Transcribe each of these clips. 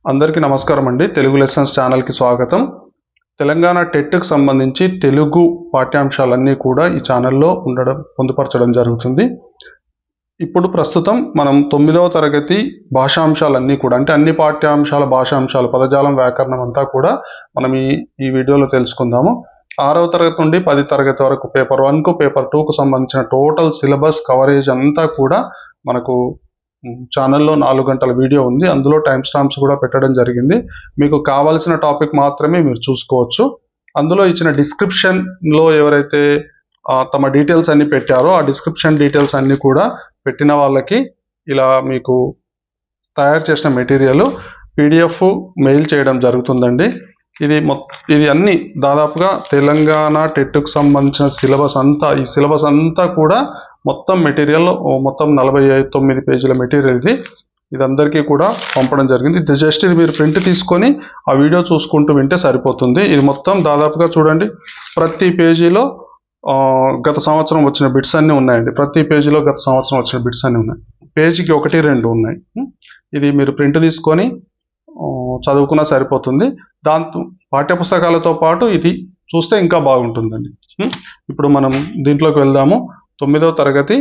అందరికీ నమస్కారం అండి. తెలుగు లెసన్స్ ఛానల్కి స్వాగతం. తెలంగాణ టెట్కి సంబంధించి తెలుగు పాఠ్యాంశాలన్నీ కూడా ఈ ఛానల్లో పొందుపరచడం జరుగుతుంది. ఇప్పుడు ప్రస్తుతం మనం 9వ తరగతి భాషాంశాలన్నీ కూడా అంటే అన్ని పాఠ్యాంశాల భాషాంశాలు పదజాలం వ్యాకరణం అంతా కూడా మనం ఈ వీడియోలో తెలుసుకుందాము. 6వ తరగతి నుండి 10వ తరగతి వరకు పేపర్ 1కు పేపర్ 2కు సంబంధించిన టోటల్ సిలబస్ కవరేజ్ అంతా కూడా మనకు ఛానల్లో 4 గంటల వీడియో ఉంది. అందులో టైం స్టాంప్స్ కూడా పెట్టడం జరిగింది. మీకు కావాల్సిన టాపిక్ మాత్రమే మీరు చూసుకోవచ్చు. అందులో ఇచ్చిన డిస్క్రిప్షన్లో ఎవరైతే తమ డీటెయిల్స్ అన్ని పెట్టారో ఆ డిస్క్రిప్షన్ డీటెయిల్స్ అన్ని కూడా పెట్టిన వాళ్ళకి ఇలా మీకు తయారు చేసిన మెటీరియల్ PDF మెయిల్ చేయడం జరుగుతుందండి. ఇది అన్ని దాదాపుగా తెలంగాణ టెట్కు సంబంధించిన ఈ సిలబస్ అంతా కూడా మొత్తం మెటీరియల్ మొత్తం 49 పేజీల మెటీరియల్ ఇది అందరికీ కూడా పంపడం జరిగింది. ఇది జస్ట్ మీరు ప్రింట్ తీసుకొని ఆ వీడియో చూసుకుంటూ వింటే సరిపోతుంది. ఇది మొత్తం దాదాపుగా చూడండి, ప్రతి పేజీలో గత సంవత్సరం వచ్చిన బిట్స్ అన్నీ ఉన్నాయండి. ప్రతి పేజీలో గత సంవత్సరం వచ్చిన బిట్స్ అన్నీ ఉన్నాయి. పేజీకి 1-2 ఉన్నాయి. ఇది మీరు ప్రింట్ తీసుకొని చదువుకున్నా సరిపోతుంది. దాంతో పాఠ్యపుస్తకాలతో పాటు ఇది చూస్తే ఇంకా బాగుంటుందండి. ఇప్పుడు మనం దీంట్లోకి వెళ్దాము. 9వ తరగతి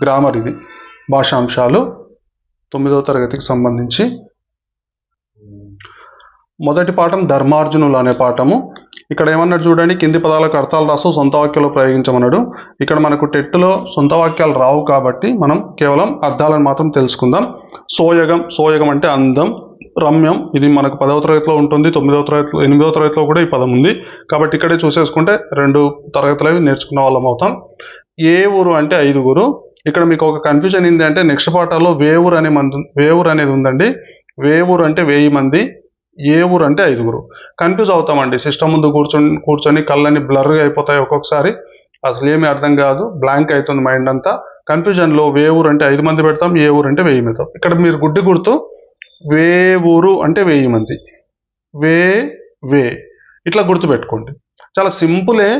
గ్రామర్, ఇది భాషాంశాలు 9వ తరగతికి సంబంధించి మొదటి పాఠం ధర్మార్జునులు అనే పాఠము. ఇక్కడ ఏమన్నాడు చూడండి, కింది పదాలకు అర్థాలు రాసు సొంత వాక్యాలు ప్రయోగించమన్నాడు. ఇక్కడ మనకు టెట్లో సొంత వాక్యాలు రావు కాబట్టి మనం కేవలం అర్థాలను మాత్రం తెలుసుకుందాం. సోయగం అంటే అందం. రమ్యం, ఇది మనకు 10వ తరగతిలో ఉంటుంది. 9వ తరగతిలో 8వ తరగతిలో కూడా ఈ పదం ఉంది కాబట్టి ఇక్కడే చూసేసుకుంటే 2 తరగతులు నేర్చుకున్న వాళ్ళం అవుతాం. ఏ ఊరు అంటే 5గురు. ఇక్కడ మీకు ఒక కన్ఫ్యూజన్ ఏంటి అంటే నెక్స్ట్ పాఠాల్లో వేవూరు అనేది ఉందండి. వేవూరు అంటే 1000 మంది, ఏ ఊరు అంటే 5గురు. కన్ఫ్యూజ్ అవుతామండి. సిస్టమ్ ముందు కూర్చొని కళ్ళని బ్లర్గా అయిపోతాయి. ఒక్కొక్కసారి అసలు ఏమీ అర్థం కాదు, బ్లాంక్ అవుతుంది మైండ్ అంతా. కన్ఫ్యూజన్లో వేవూరు అంటే 5 మంది పెడతాం, ఏ ఊరు అంటే 1000 పెడతాం. ఇక్కడ మీరు గుడ్డి గుర్తు, వేవూరు అంటే 1000 మంది, వే ఇట్లా గుర్తుపెట్టుకోండి. చాలా సింపులే.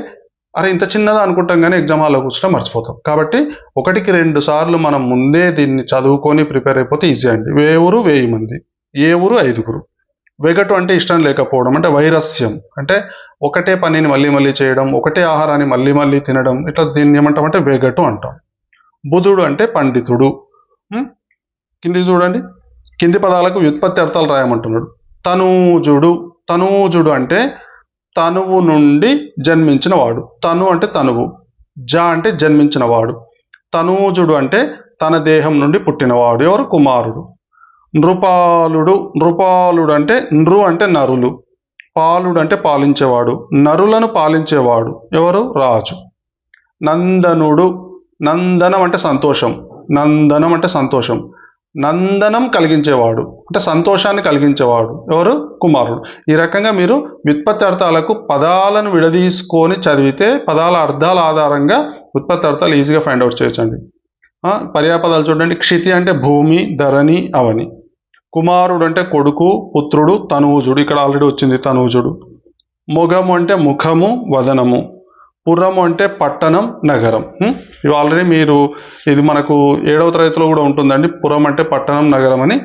అరే ఇంత చిన్నదా అనుకుంటాం కానీ ఎగ్జామ్ హాల్లో కూర్చుంటే మర్చిపోతాం. కాబట్టి 1-2 సార్లు మనం ముందే దీన్ని చదువుకొని ప్రిపేర్ అయిపోతే ఈజీ అండి. వేవూరు 1000 మంది, ఏ ఊరు 5గురు. వెగటు అంటే ఇష్టం లేకపోవడం, అంటే వైరస్యం, అంటే ఒకటే పనిని మళ్ళీ మళ్ళీ చేయడం, ఒకటే ఆహారాన్ని మళ్ళీ మళ్ళీ తినడం, ఇట్లా దీన్ని ఏమంటామంటే వెగటు అంటాం. బుధుడు అంటే పండితుడు. కింది చూడండి, కింది పదాలకు వ్యుత్పత్తి అర్థాలు రాయమంటున్నాడు. తనూజుడు అంటే తనువు నుండి జన్మించిన వాడు. తను అంటే తనువు, అంటే జన్మించిన వాడు. తనూజుడు అంటే తన దేహం నుండి పుట్టినవాడు. ఎవరు? కుమారుడు. నృపాలుడు అంటే అంటే నరులు. పాలుడు అంటే పాలించేవాడు. నరులను పాలించేవాడు. ఎవరు? రాజు. నందనం అంటే సంతోషం. నందనం కలిగించేవాడు అంటే సంతోషాన్ని కలిగించేవాడు. ఎవరు? కుమారుడు. ఈ రకంగా మీరు వ్యుత్పత్తి అర్థాలకు పదాలను విడదీసుకొని చదివితే పదాల అర్థాల ఆధారంగా వ్యుత్పత్తి అర్థాలు ఈజీగా ఫైండ్ అవుట్ చేయొచ్చండి. పర్యాపదాలు చూడండి. క్షితి అంటే భూమి, ధరణి, అవని. కుమారుడు అంటే కొడుకు, పుత్రుడు, తనూజుడు. ఇక్కడ ఆల్రెడీ వచ్చింది తనూజుడు. మొగము అంటే ముఖము, వదనము. పురము అంటే పట్టణం, నగరం. ఇవి ఆల్రెడీ ఇది మనకు 7వ తరగతిలో కూడా ఉంటుందండి, పురం అంటే పట్టణం, నగరం అని.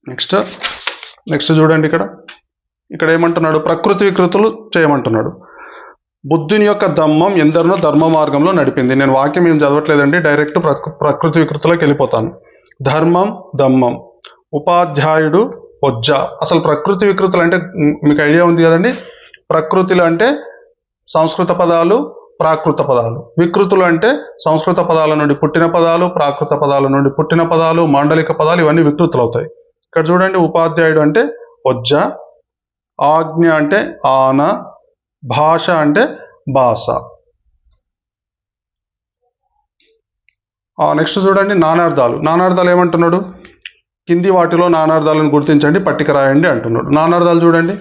నెక్స్ట్ చూడండి, ఇక్కడ ఏమంటున్నాడు, ప్రకృతి వికృతులు చేయమంటున్నాడు. బుద్ధుని యొక్క దమ్మం ఎందరినో ధర్మ మార్గంలో నడిపింది. నేను వాక్యం ఏం చదవట్లేదండి, డైరెక్ట్ ప్రకృతి వికృతులకు వెళ్ళిపోతాను. ధర్మం, దమ్మం. ఉపాధ్యాయుడు, పొజ్జ. అసలు ప్రకృతి వికృతులు అంటే మీకు ఐడియా ఉంది కదండి. ప్రకృతిలో అంటే సంస్కృత పదాలు, ప్రాకృత పదాలు. వికృతులు అంటే సంస్కృత పదాల నుండి పుట్టిన పదాలు, ప్రాకృత పదాల నుండి పుట్టిన పదాలు, మాండలిక పదాలు, ఇవన్నీ వికృతులు అవుతాయి. ఇక్కడ చూడండి, ఉపాధ్యాయుడు అంటే పొజ్జ, ఆజ్ఞ అంటే ఆన, భాష అంటే భాష. నెక్స్ట్ చూడండి, నానార్థాలు ఏమంటున్నాడు, కింది వాటిలో నానార్థాలను గుర్తించండి, పట్టిక రాయండి అంటున్నాడు. నానార్థాలు చూడండి.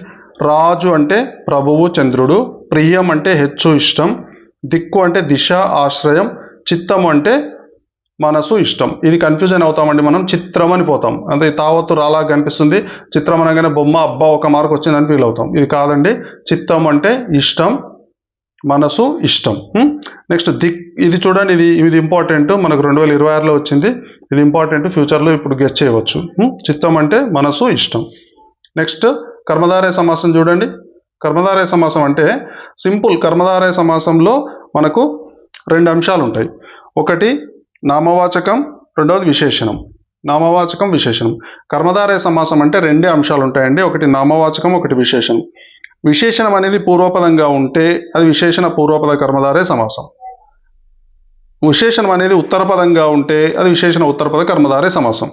రాజు అంటే ప్రభువు, చంద్రుడు. ప్రియం అంటే హెచ్చు, ఇష్టం. దిక్కు అంటే దిశ, ఆశ్రయం. చిత్తం అంటే మనసు, ఇష్టం. ఇది కన్ఫ్యూజన్ అవుతామండి మనం, చిత్రం అని పోతాం. అంటే తావత్తు రాలాగా కనిపిస్తుంది. చిత్రం అనగానే బొమ్మ, అబ్బా ఒక మార్క్ వచ్చిందని ఫీల్ అవుతాం. ఇది కాదండి. చిత్తం అంటే ఇష్టం, మనసు ఇష్టం. నెక్స్ట్ ఇది చూడండి, ఇది ఇంపార్టెంట్, మనకు 2026లో వచ్చింది. ఇది ఇంపార్టెంట్, ఫ్యూచర్లో ఇప్పుడు గెస్ చేయవచ్చు. చిత్తం అంటే మనసు ఇష్టం. నెక్స్ట్ కర్మధారయ సమాసం చూడండి. కర్మధారయ సమాసం అంటే సింపుల్. కర్మధారయ సమాసంలో మనకు 2 అంశాలు ఉంటాయి. ఒకటి నామవాచకం, రెండవది విశేషణం. నామవాచకం, విశేషణం. కర్మధారయ సమాసం అంటే 2 అంశాలు ఉంటాయండి. ఒకటి నామవాచకం, ఒకటి విశేషణం. విశేషణం అనేది పూర్వపదంగా ఉంటే అది విశేషణ పూర్వపద కర్మధారయ సమాసం. విశేషణం అనేది ఉత్తరపదంగా ఉంటే అది విశేషణ ఉత్తరపద కర్మధారయ సమాసం.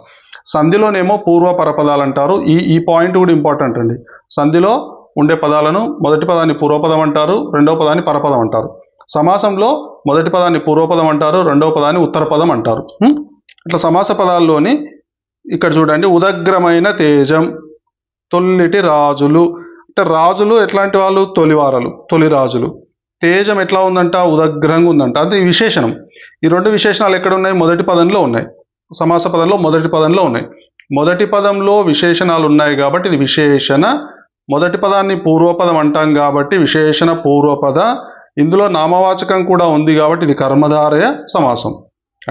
సంధిలోనేమో పూర్వ పరపదాలు అంటారు. ఈ పాయింట్ కూడా ఇంపార్టెంట్ అండి. సంధిలో ఉండే పదాలను మొదటి పదాన్ని పూర్వపదం అంటారు, రెండవ పదాన్ని పరపదం అంటారు. సమాసంలో మొదటి పదాన్ని పూర్వపదం అంటారు, రెండవ పదాన్ని ఉత్తరపదం అంటారు. ఇట్లా సమాస పదాల్లోని ఇక్కడ చూడండి, ఉదగ్రమైన తేజం, తొల్లిటి రాజులు. అంటే రాజులు ఎట్లాంటి వాళ్ళు? తొలివారలు, తొలి రాజులు. తేజం ఎట్లా ఉందంట? ఉదగ్రంగా ఉందంట. అది విశేషణం. ఈ 2 విశేషణాలు ఎక్కడ ఉన్నాయి? మొదటి పదంలో ఉన్నాయి. సమాస పదంలో మొదటి పదంలో ఉన్నాయి. మొదటి పదంలో విశేషణాలు ఉన్నాయి కాబట్టి ఇది విశేషణ. మొదటి పదాన్ని పూర్వపదం అంటాం కాబట్టి విశేషణ పూర్వపద. ఇందులో నామవాచకం కూడా ఉంది కాబట్టి ఇది కర్మధారయ సమాసం.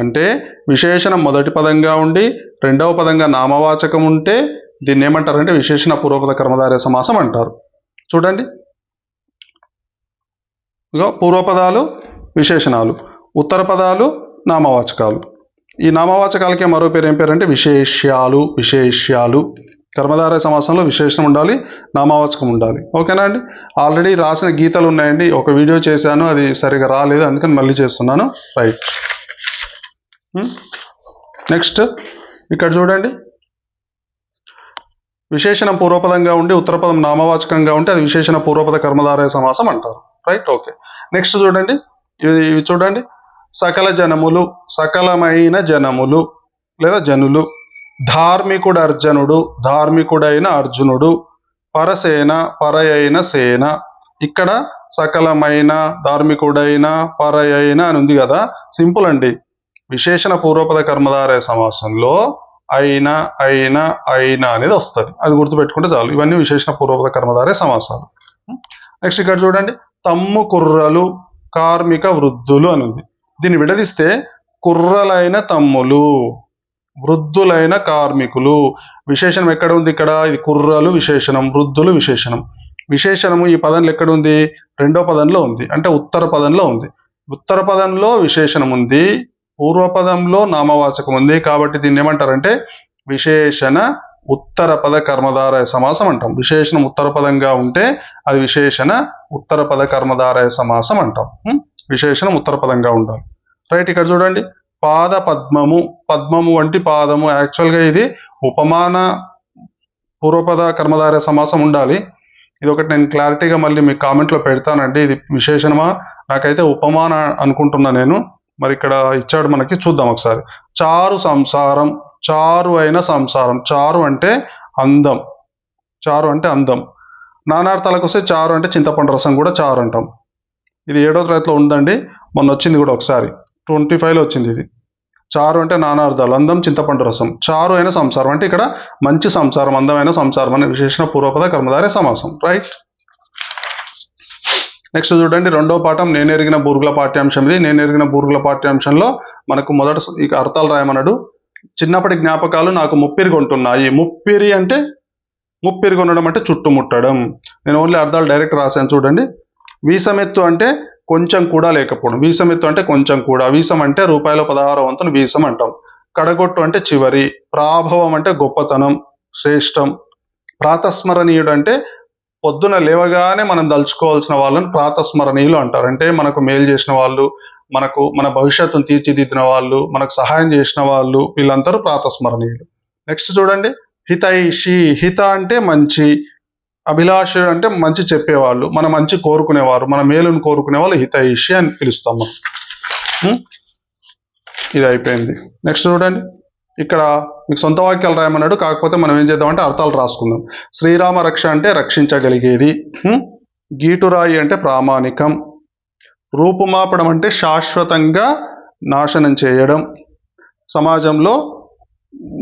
అంటే విశేషణం మొదటి పదంగా ఉండి రెండవ పదంగా నామవాచకం ఉంటే దీన్ని ఏమంటారంటే విశేషణ పూర్వపద కర్మధారయ సమాసం అంటారు. చూడండి, ఇగో పూర్వపదాలు విశేషణాలు, ఉత్తర పదాలు నామవాచకాలు. ఈ నామవాచకాలకే మరో పేరు ఏం పేరు అంటే విశేష్యాలు. విశేష్యాలు. కర్మధారయ సమాసంలో విశేషణం ఉండాలి, నామవాచకం ఉండాలి. ఓకేనా అండి? ఆల్రెడీ రాసిన గీతలు ఉన్నాయండి. ఒక వీడియో చేశాను, అది సరిగా రాలేదు, అందుకని మళ్ళీ చేస్తున్నాను. రైట్. నెక్స్ట్ ఇక్కడ చూడండి, విశేషణం పూర్వపదంగా ఉండి ఉత్తరపదం నామవాచకంగా ఉంటే అది విశేషణ పూర్వపద కర్మధారయ సమాసం అంటారు. Right, okay. నెక్స్ట్ చూడండి, ఇవి చూడండి, సకల జనములు, సకలమైన జనములు లేదా జనులు. ధార్మికుడు అర్జునుడు, ధార్మికుడైన అర్జునుడు. పరసేన, పరయైన సేన. ఇక్కడ సకలమైన, ధార్మికుడైన, పరయైన అని ఉంది కదా. సింపుల్ అండి. విశేషణ పూర్వపద కర్మధారయ సమాసంలో అయిన, అయిన, అయిన అనేది వస్తుంది. అది గుర్తుపెట్టుకుంటే చాలు. ఇవన్నీ విశేషణ పూర్వపద కర్మధారయ సమాసాలు. నెక్స్ట్ ఇక్కడ చూడండి, తమ్ము కుర్రలు, కార్మిక వృద్ధులు అని ఉంది. దీన్ని విడదీస్తే కుర్రలైన తమ్ములు, వృద్ధులైన కార్మికులు. విశేషణం ఎక్కడ ఉంది? ఇక్కడ. ఇది కుర్రలు విశేషణం, వృద్ధులు విశేషణం. విశేషణము ఈ పదంలో ఎక్కడ ఉంది? రెండో పదంలో ఉంది, అంటే ఉత్తర పదంలో ఉంది. ఉత్తర పదంలో విశేషణం ఉంది, పూర్వపదంలో నామవాచకం ఉంది. కాబట్టి దీన్ని ఏమంటారంటే విశేషణ ఉత్తర పద కర్మధారయ సమాసం అంటాం. విశేషణం ఉత్తర పదంగా ఉంటే అది విశేషణ ఉత్తర పద కర్మధారయ సమాసం అంటాం. విశేషణం ఉత్తర పదంగా ఉండాలి. రైట్, ఇక్కడ చూడండి, పాద పద్మము. పద్మము వంటి పాదము. యాక్చువల్గా ఇది ఉపమాన పూర్వపద కర్మధారయ సమాసం ఉండాలి. ఇది ఒకటి నేను క్లారిటీగా మళ్ళీ మీకు కామెంట్లో పెడతానండి. ఇది విశేషణమా? నాకైతే ఉపమాన అనుకుంటున్నా నేను. మరి ఇక్కడ ఇచ్చాడు మనకి, చూద్దాం ఒకసారి. చారు సంసారం, చారు అయిన సంసారం. చారు అంటే అందం, చారు అంటే అందం. నానార్థాలకు వస్తే చారు అంటే చింతపండు రసం కూడా చారు అంటాం. ఇది 7వ తరగతిలో ఉందండి, మొన్న వచ్చింది కూడా ఒకసారి, 25లో వచ్చింది ఇది. చారు అంటే నానార్థాలు, అందం, చింతపండు రసం. చారు అయిన సంసారం అంటే ఇక్కడ మంచి సంసారం, అందమైన సంసారం అనే విశేషణ పూర్వపద కర్మధారయ సమాసం. రైట్. నెక్స్ట్ చూడండి, 2వ పాఠం నేను ఎరిగిన బూర్గుల పాఠ్యాంశం. ఇది నేను ఎరిగిన బూర్గుల పాఠ్యాంశంలో మనకు మొదట ఇక అర్థాలు రాయమన్నాడు. చిన్నప్పటి జ్ఞాపకాలు నాకు ముప్పిరిగొంటున్నాయి. ముప్పిరి అంటే ముప్పిరిగొనడం అంటే చుట్టుముట్టడం. నేను ఓన్లీ అర్థాలు డైరెక్ట్ రాశాను చూడండి. వీసమెత్తు అంటే కొంచెం కూడా లేకపోవడం. వీసమెత్తు అంటే కొంచెం కూడా. వీసం అంటే రూపాయల 16వ వంతును వీసం అంటాం. కడగొట్టు అంటే చివరి. ప్రాభవం అంటే గొప్పతనం, శ్రేష్టం. ప్రాతస్మరణీయుడు అంటే పొద్దున లేవగానే మనం దలుచుకోవాల్సిన వాళ్ళని ప్రాతస్మరణీయులు అంటారు. అంటే మనకు మేలు చేసిన వాళ్ళు, మన భవిష్యత్తును తీర్చిదిద్దిన వాళ్ళు, మనకు సహాయం చేసిన వాళ్ళు, వీళ్ళందరూ ప్రాతస్మరణీయులు. నెక్స్ట్ చూడండి, హితైషి. హిత అంటే మంచి, అభిలాషుడు అంటే మంచి చెప్పేవాళ్ళు, మన మంచి కోరుకునేవారు, మన మేలును కోరుకునే వాళ్ళు హితైషి అని పిలుస్తాం మనం. ఇది అయిపోయింది. నెక్స్ట్ చూడండి, ఇక్కడ మీకు సొంత వాక్యాలు రాయమన్నాడు. కాకపోతే మనం ఏం చేద్దామంటే అర్థాలు రాసుకుందాం. శ్రీరామ రక్ష అంటే రక్షించగలిగేది. గీటురాయి అంటే ప్రామాణికం. రూపుమాపడం అంటే శాశ్వతంగా నాశనం చేయడం. సమాజంలో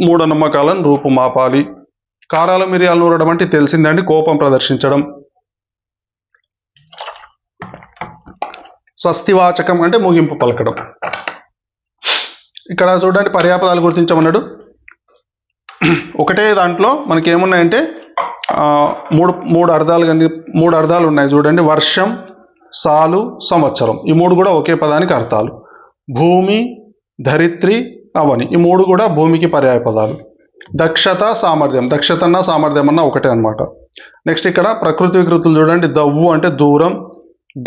మూఢనమ్మకాలను రూపుమాపాలి. కారాలు మిరియాలు నూరడం అంటే తెలిసిందండి, కోపం ప్రదర్శించడం. స్వస్తివాచకం అంటే ముగింపు పలకడం. ఇక్కడ చూడండి పర్యాపదాలు గుర్తించమన్నాడు. ఒకటే దాంట్లో మనకి ఏమున్నాయంటే మూడు అర్థాలు ఉన్నాయి చూడండి. వర్షం, సాలు, సంవత్సరం, ఈ మూడు కూడా ఒకే పదానికి అర్థాలు. భూమి, ధరిత్రి, అవని, ఈ మూడు కూడా భూమికి పర్యాయ పదాలు. దక్షత, సామర్థ్యం, దక్షత అన్న సామర్థ్యం అన్న ఒకటే అనమాట. నెక్స్ట్ ఇక్కడ ప్రకృతి వికృతులు చూడండి. దవ్వు అంటే దూరం,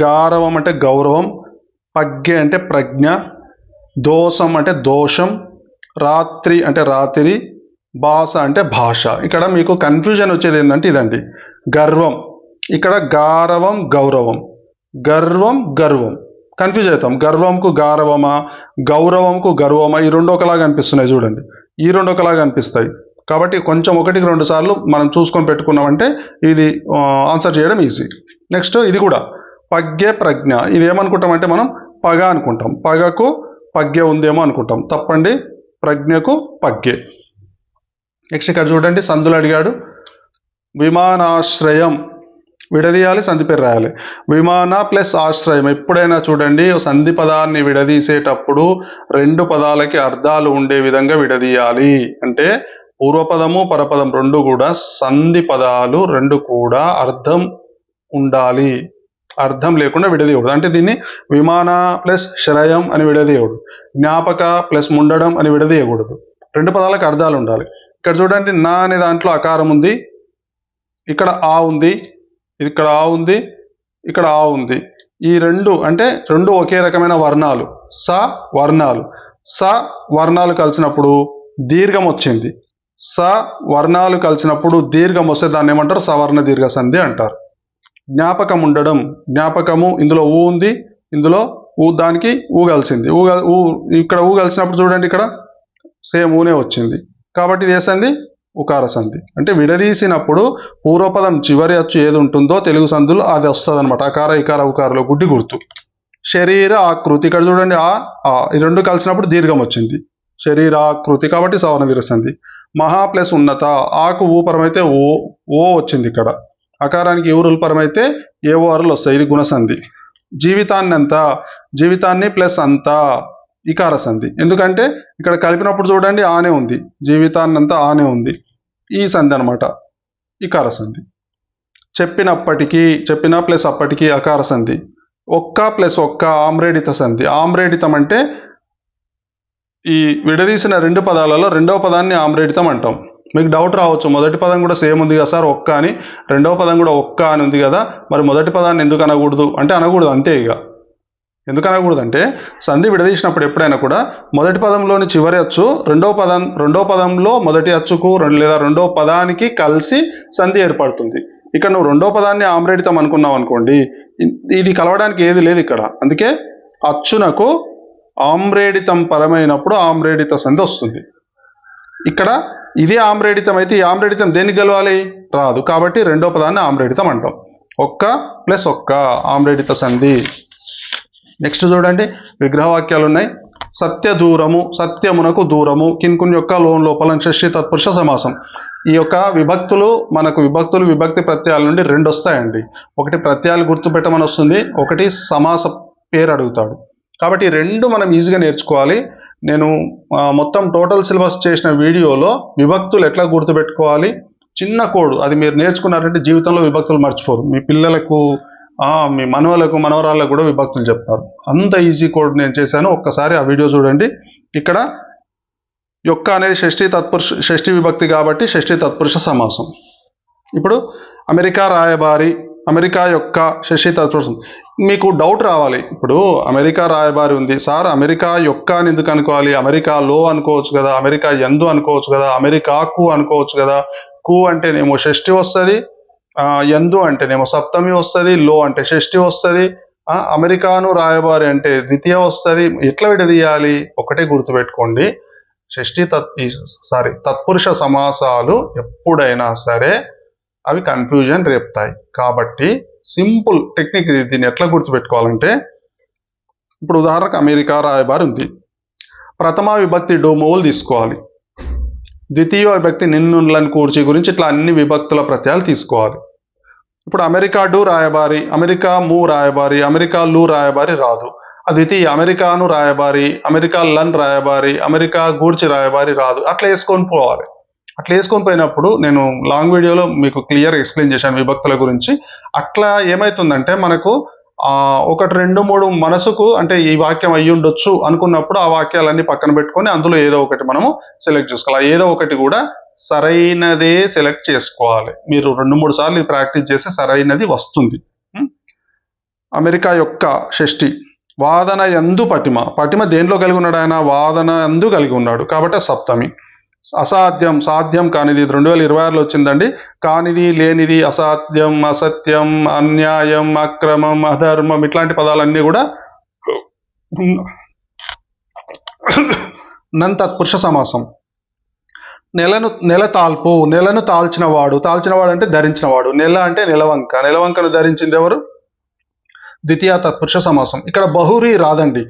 గారవం అంటే గౌరవం, పగ్గె అంటే ప్రజ్ఞ, దోషం అంటే దోషం, రాత్రి అంటే రాత్రి, భాష అంటే భాష. ఇక్కడ మీకు కన్ఫ్యూజన్ వచ్చేది ఏంటంటే ఇదండి, గర్వం. ఇక్కడ గారవం గౌరవం, గర్వం గర్వం, కన్ఫ్యూజ్ అవుతాం. గర్వంకు గారవమా, గౌరవంకు గర్వమా, ఈ రెండు ఒకలాగా అనిపిస్తున్నాయి చూడండి, ఈ రెండు ఒకలాగా అనిపిస్తాయి. కాబట్టి కొంచెం 1-2 సార్లు మనం చూసుకొని పెట్టుకున్నామంటే ఇది ఆన్సర్ చేయడం ఈజీ. నెక్స్ట్ ఇది కూడా పగ్గె ప్రజ్ఞ, ఇది ఏమనుకుంటామంటే మనం పగ అనుకుంటాం, పగకు పగ్గె ఉందేమో అనుకుంటాం, తప్పండి, ప్రజ్ఞకు పగ్గె. నెక్స్ట్ ఇక్కడ చూడండి సందులు అడిగాడు. విమానాశ్రయం విడదీయాలి, సంధి పేరు రాయాలి. విమాన ప్లస్ ఆశ్రయం, ఎప్పుడైనా చూడండి సంధి పదాన్ని విడదీసేటప్పుడు 2 పదాలకి అర్థాలు ఉండే విధంగా విడదీయాలి. అంటే పూర్వపదము పరపదం రెండు కూడా సంధి పదాలు, 2 కూడా అర్థం ఉండాలి, అర్థం లేకుండా విడదీయకూడదు. అంటే దీన్ని విమాన ప్లస్ శ్రయం అని విడదీయకూడదు, జ్ఞాపక ప్లస్ ముండడం అని విడదీయకూడదు, 2 పదాలకు అర్థాలు ఉండాలి. ఇక్కడ చూడండి నా అనే దాంట్లో అకారం ఉంది, ఇక్కడ ఆ ఉంది, ఇక్కడ ఆ ఉంది, ఇక్కడ ఆ ఉంది. ఈ రెండు అంటే రెండు ఒకే రకమైన వర్ణాలు, స వర్ణాలు. స వర్ణాలు కలిసినప్పుడు దీర్ఘం వచ్చింది, స వర్ణాలు కలిసినప్పుడు దీర్ఘం వస్తే దాన్ని ఏమంటారు, సవర్ణ దీర్ఘ సంధి అంటారు. జ్ఞాపకం ఉండడం, జ్ఞాపకము, ఇందులో ఊ ఉంది, ఇందులో ఊ, దానికి ఊ కలిసింది, ఇక్కడ ఊ కలిసినప్పుడు చూడండి ఇక్కడ సేమ్ ఊనే వచ్చింది, కాబట్టి ఇది ఏ సంధి, ఉకార సంధి. అంటే విడదీసినప్పుడు పూర్వపదం చివరి అచ్చు ఏది ఉంటుందో తెలుగు సంధులు అది వస్తుంది అనమాట. అకార ఇకార ఉకారలో గుడ్డి గుర్తు. శరీర ఆకృతి, ఇక్కడ చూడండి ఆ ఈ రెండు కలిసినప్పుడు దీర్ఘం వచ్చింది, శరీరాకృతి, కాబట్టి సవర్ణ దీర్ఘ సంధి. మహా ప్లస్ ఉన్నత, ఆకు ఊ పరమైతే ఓ వచ్చింది, ఇక్కడ అకారానికి ఊరుల పరమైతే ఏఓఆర్లు వస్తాయి, ఇది గుణసంధి. జీవితాన్ని అంతా, జీవితాన్ని ప్లస్ అంతా ఇకార సంధి. ఎందుకంటే ఇక్కడ కలిపినప్పుడు చూడండి ఆనే ఉంది, జీవితాన్నంతా ఆనే ఉంది, ఈ సంధి అనమాట, ఇకార సంధి. చెప్పినప్పటికీ, చెప్పిన ప్లస్ అప్పటికి అకార సంధి. ఒక్క ప్లస్ ఒక్క ఆమ్రేడిత సంధి. ఆమ్రేడితం అంటే ఈ విడదీసిన 2 పదాలలో 2వ పదాన్ని ఆమ్రేడితం అంటాం. మీకు డౌట్ రావచ్చు, మొదటి పదం కూడా సేమ్ ఉంది కదా సార్ ఒక్క అని, 2వ పదం కూడా ఒక్క అని ఉంది కదా, మరి మొదటి పదాన్ని ఎందుకు అనకూడదు అంటే అనకూడదు అంతే. ఇక ఎందుకు అనకూడదు అంటే సంధి విడదీసినప్పుడు ఎప్పుడైనా కూడా మొదటి పదంలోని చివరి అచ్చు రెండవ పదంలో మొదటి అచ్చుకు లేదా 2వ పదానికి కలిసి సంధి ఏర్పడుతుంది. ఇక్కడ నువ్వు 2వ పదాన్ని ఆమ్రేడితం అనుకున్నావు అనుకోండి, ఇది కలవడానికి ఏది లేదు ఇక్కడ. అందుకే అచ్చునకు ఆమ్రేడితం పరమైనప్పుడు ఆమ్రేడిత సంధి వస్తుంది. ఇక్కడ ఇదే ఆమ్రేడితం అయితే ఈ ఆమ్రేడితం దేనికి గెలవాలి, రాదు, కాబట్టి 2వ పదాన్ని ఆమ్రేడితం అంటాం. ఒక్క ప్లస్ ఒక్క ఆమ్రేడిత సంధి. నెక్స్ట్ చూడండి విగ్రహవాక్యాలు ఉన్నాయి. సత్య దూరము, సత్యమునకు దూరము, కిన్కున్ యొక్క లోపల షష్ఠి తత్పురుష సమాసం. ఈ యొక్క విభక్తులు మనకు విభక్తి ప్రత్యయాల నుండి 2 వస్తాయండి. ఒకటి ప్రత్యయాలు గుర్తుపెట్టమని వస్తుంది, ఒకటి సమాస పేరు అడుగుతాడు. కాబట్టి 2 మనం ఈజీగా నేర్చుకోవాలి. నేను మొత్తం టోటల్ సిలబస్ చేసిన వీడియోలో విభక్తులు ఎట్లా గుర్తుపెట్టుకోవాలి చిన్న కోడ్, అది మీరు నేర్చుకున్నారంటే జీవితంలో విభక్తులు మర్చిపోరు. మీ పిల్లలకు మీ మనవలకు మనవరాళ్ళకు కూడా విభక్తులు చెప్తారు. అంత ఈజీ కోడ్ నేను చేశాను, ఒక్కసారి ఆ వీడియో చూడండి. ఇక్కడ యొక్క అనేది షష్ఠి విభక్తి కాబట్టి షష్ఠి తత్పురుష సమాసం. ఇప్పుడు అమెరికా రాయబారి, అమెరికా యొక్క షష్ఠి తత్పురుషం. మీకు డౌట్ రావాలి, ఇప్పుడు అమెరికా రాయబారి ఉంది సార్, అమెరికా యొక్క అని ఎందుకు అనుకోవాలి, అమెరికాలో అనుకోవచ్చు కదా, అమెరికా యందు అనుకోవచ్చు కదా, అమెరికాకు అనుకోవచ్చు కదా. కు అంటేనేమో షష్ఠి వస్తుంది, యందు అంటేనేమో సప్తమి వస్తుంది, లో అంటే షష్ఠి వస్తుంది, అమెరికాను రాయబారి అంటే ద్వితీయ వస్తుంది. ఎట్లా విడదీయాలి, ఒకటే గుర్తుపెట్టుకోండి, తత్పురుష సమాసాలు ఎప్పుడైనా సరే అవి కన్ఫ్యూజన్ రేపుతాయి. కాబట్టి సింపుల్ టెక్నిక్ దీన్ని ఎట్లా గుర్తుపెట్టుకోవాలంటే, ఇప్పుడు ఉదాహరణకు అమెరికా రాయబారి ఉంది, ప్రథమ విభక్తి డోమోవులు తీసుకోవాలి, ద్వితీయ విభక్తి నిన్నులను కూర్చి గురించి ఇట్లా అన్ని విభక్తుల ప్రత్యయాలు తీసుకోవాలి. ఇప్పుడు అమెరికా డు రాయబారి, అమెరికా ము రాయబారి, అమెరికా లు రాయబారి రాదు. అద్వితీయ అమెరికాను రాయబారి, అమెరికా లన్ రాయబారి, అమెరికా గూర్చి రాయబారి రాదు. అట్లా వేసుకొని పోవాలి. అట్లా వేసుకొని పోయినప్పుడు నేను లాంగ్ వీడియోలో మీకు క్లియర్ ఎక్స్ప్లెయిన్ చేశాను విభక్తుల గురించి. అట్లా ఏమవుతుందంటే మనకు ఒకటి రెండు మూడు మనసుకు అంటే ఈ వాక్యం అయ్యి ఉండొచ్చు అనుకున్నప్పుడు ఆ వాక్యాలన్నీ పక్కన పెట్టుకొని అందులో ఏదో ఒకటి మనము సెలెక్ట్ చేసుకోవాలి. ఏదో ఒకటి కూడా సరైనదే సెలెక్ట్ చేసుకోవాలి. మీరు 2-3 సార్లు ప్రాక్టీస్ చేస్తే సరైనది వస్తుంది. అమెరికా యొక్క షష్ఠి వాదన యందు పటిమ. పటిమ దేంట్లో కలిగి ఉన్నాడు ఆయన? వాదన యందు కలిగి ఉన్నాడు కాబట్టి సప్తమి. అసాధ్యం సాధ్యం కానిది 2026లో వచ్చిందండి. కానిది లేనిది అసాధ్యం అసత్యం అన్యాయం అక్రమం అధర్మం ఇట్లాంటి పదాలన్నీ కూడా నన్ తత్పురుష సమాసం. నెల తాల్పు, నెలను తాల్చినవాడు. తాల్చినవాడు అంటే ధరించినవాడు. నెల అంటే నెలవంక, నెలవంకను ధరించింది ఎవరు? ద్వితీయ తత్పురుష సమాసం. ఇక్కడ బహురీ రాదండి.